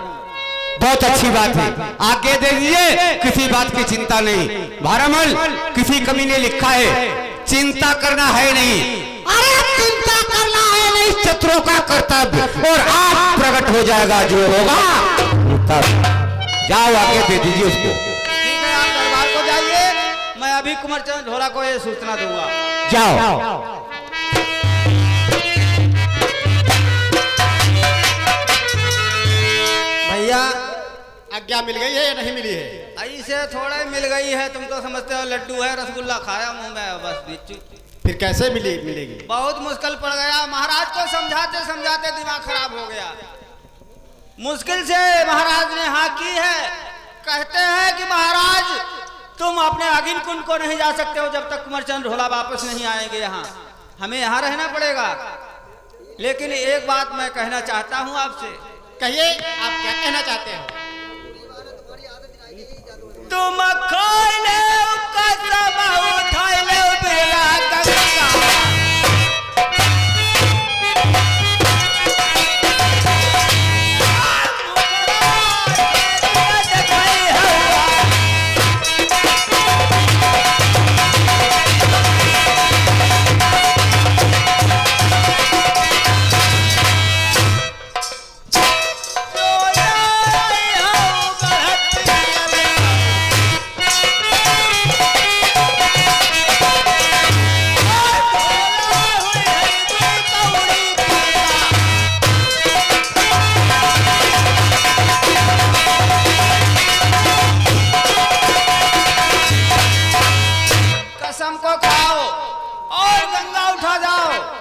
बहुत अच्छी बात है, आगे दे दीजिए, किसी बात की चिंता नहीं। भारामल किसी कमी ने लिखा है, चिंता करना है नहीं। अरे चिंता करना है नहीं, शत्रुओं का कर्तव्य, और आप प्रकट हो जाएगा जो होगा तब। जाओ आगे दे दीजिए उसको। ठीक है, आप दरबार को जाइए, मैं अभी कुंवरचंद ढोला को ये सूचना दूंगा। जाओ। भैया आज्ञा मिल गई है या नहीं मिली है? ऐसे थोड़े मिल गई है, तुम तो समझते हो लड्डू है, रसगुल्ला खाया मुंह में बस बिच्छू। फिर कैसे मिलेगी? बहुत मुश्किल पड़ गया, महाराज को समझाते समझाते दिमाग खराब हो गया। मुश्किल से महाराज ने हाँ की है। कहते हैं कि महाराज तुम अपने अगिन कुंड को नहीं जा सकते हो जब तक कुंवरचंद ढोला वापस नहीं आएंगे यहाँ, हमें यहाँ रहना पड़ेगा। लेकिन एक बात मैं कहना चाहता हूँ आपसे। कहिए, आप क्या कहना चाहते हो? तुम खोल ले कसम उठाई ले बेला गंगा,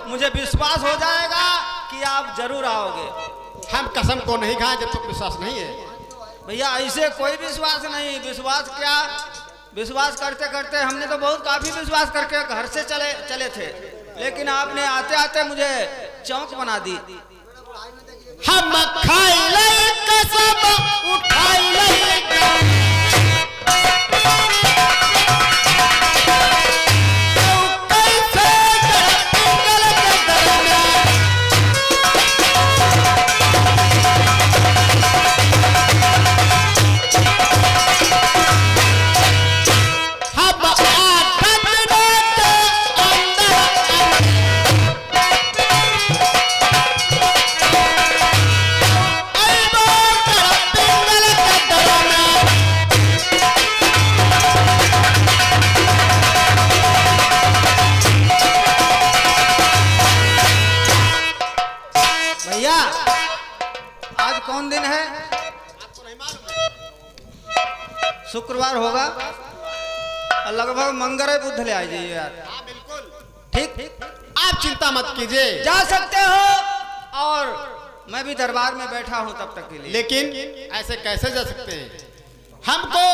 मुझे विश्वास हो जाएगा कि आप जरूर आओगे। हम कसम को नहीं खाए जब तक विश्वास नहीं है। भैया ऐसे कोई विश्वास नहीं, विश्वास क्या, विश्वास करते करते हमने तो बहुत काफी विश्वास करके घर से चले थे, लेकिन आपने आते आते मुझे चौंक बना दी। हम खाई ले कसम उठाई ले शुक्रवार होगा, लगभग मंगल बुध ले आ जाइए यार। हाँ बिल्कुल ठीक, आप चिंता मत कीजिए, जा सकते हो। और मैं भी दरबार में बैठा हूं तब तक के लिए। लेकिन ऐसे कैसे जा सकते हैं? हमको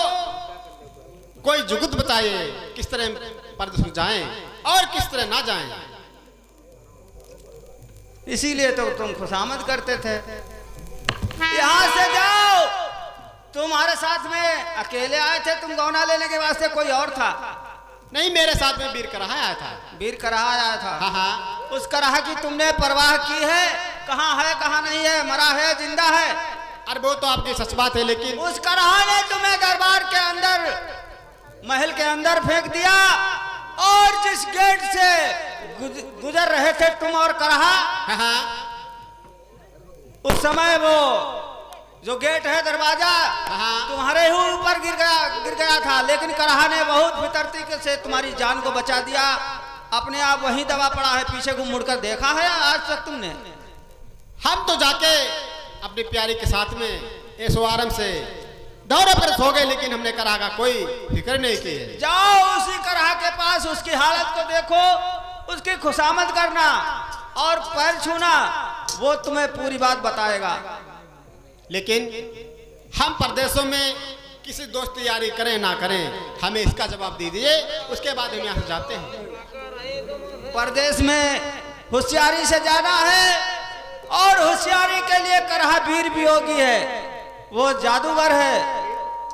कोई जुगत बताइए, किस तरह परदेश जाएं और किस तरह ना जाएं। इसीलिए तो तुम खुशामद करते थे। यहाँ से जाओ, तुम्हारे साथ में अकेले आए थे, तुम गौना लेने के वास्ते कोई और था? नहीं, मेरे साथ में वीर कराहा आया था। वीर कराहा आया था? हाँ हाँ। उस कराहा की तुमने परवाह की है? कहाँ है, कहाँ नहीं है, मरा है, जिंदा है? अरे वो तो आपकी सच बात है, लेकिन उस कराहा ने तुम्हें दरबार के अंदर, महल के अंदर फेंक दिया, और जिस गेट से गुजर रहे थे तुम और कराहा, हाँ हाँ, उस समय वो जो गेट है दरवाजा तुम्हारे ही ऊपर गिर गया था, लेकिन कराहा ने बहुत फितरती से तुम्हारी जान को बचा दिया। अपने आप वहीं दबा पड़ा है, पीछे को मुड़कर देखा है आज तक तुमने? हम तो जाके अपनी प्यारी के साथ में ऐसो आराम से दौरे पर सो गए, लेकिन हमने कराहा का कोई फिक्र नहीं की है। जाओ उसी कराहा के पास, उसकी हालत को देखो, उसकी खुशामद करना और पैर छूना, वो तुम्हें पूरी बात बताएगा। लेकिन हम परदेशों में किसी दोस्त यारी करें ना करें, हमें इसका जवाब दीजिए, उसके बाद हम यहाँ से जाते हैं। परदेश में होशियारी से जाना है और होशियारी के लिए करहा वीर वियोगी है, वो जादूगर है,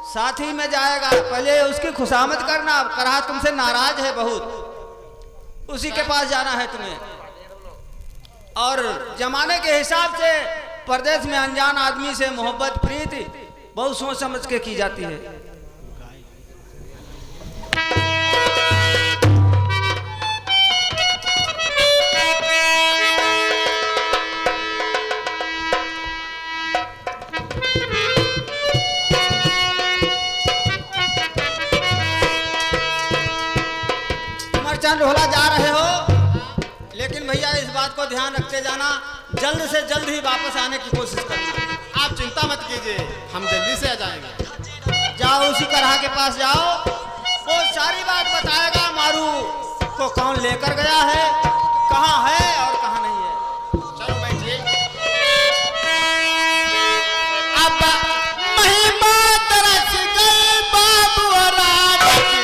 साथी में जाएगा। पहले उसकी खुशामद करना, करहा तुमसे नाराज है बहुत, उसी के पास जाना है तुम्हें। और जमाने के हिसाब से परदेश में अनजान आदमी से मोहब्बत प्रीति बहुत सोच समझ के की जाती है। चंद ढोला जा रहे हो, लेकिन भैया इस बात को ध्यान रखते जाना, जल्द से जल्द ही वापस आने की कोशिश करना। आप चिंता मत कीजिए, हम जल्दी से आ जाएंगे। जाओ उसी करहा के पास जाओ, वो सारी बात बताएगा मारू को कौन लेकर गया है, कहाँ है और कहाँ नहीं है। चलो बैठिए। अब महिमा तरस गई बाबू राम की,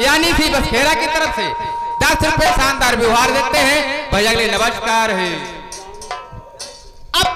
यानी सी बसेरा की तरफ से 10 रुपए शानदार व्यवहार देते हैं। भैया अगले नमस्कार है। अब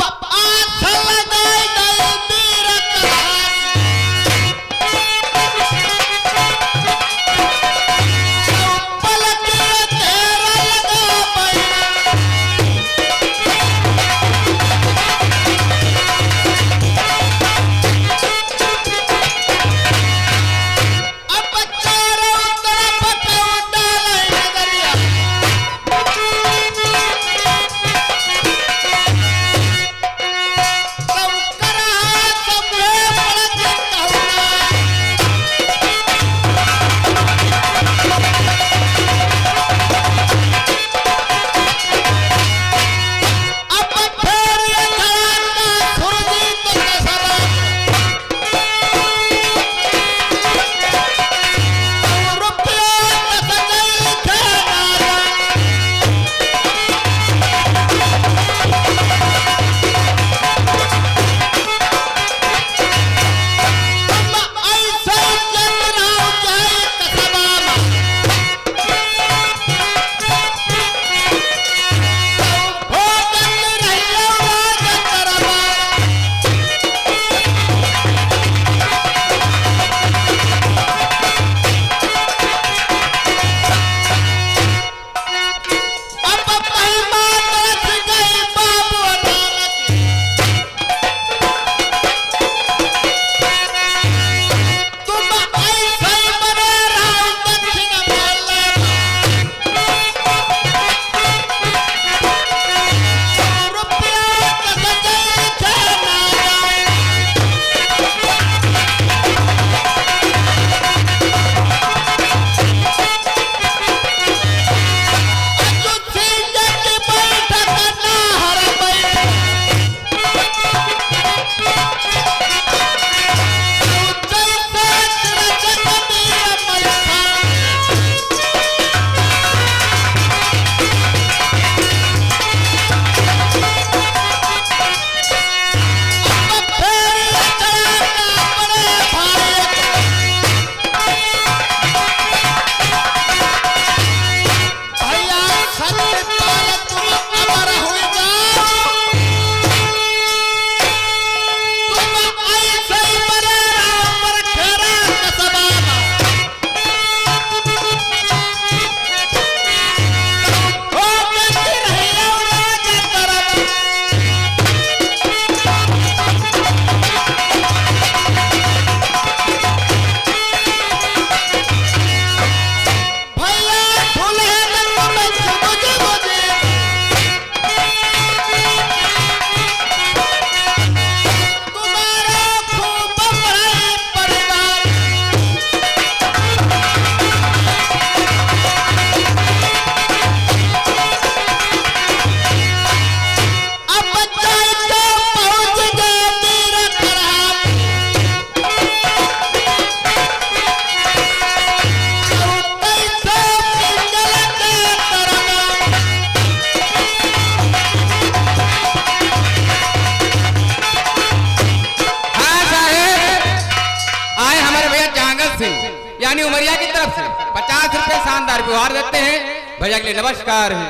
से 50 रुपए शानदार व्यवहार देते हैं भैया के लिए नमस्कार है।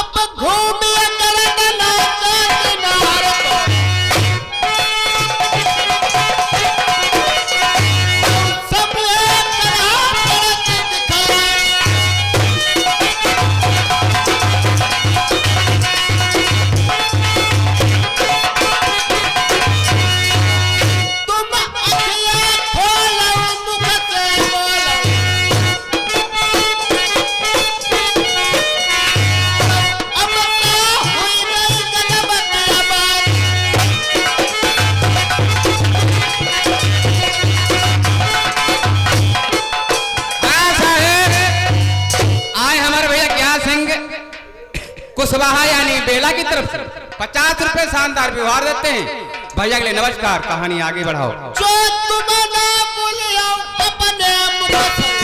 अब घूमिए करदना किनार को सब एक तरह से दिखाए तुम अखियां खोलो मुख से बोलो अब क्या हुई नहीं गजब की बात हाँ साहेब, आए हमारे भैया क्या सिंह कुशवाहा यानी बेला की तरफ से 50 रुपए शानदार व्यवहार देते हैं भैया के लिए नमस्कार। कहानी आगे बढ़ाओ। जो तुम ना भूलियो अपने मुख से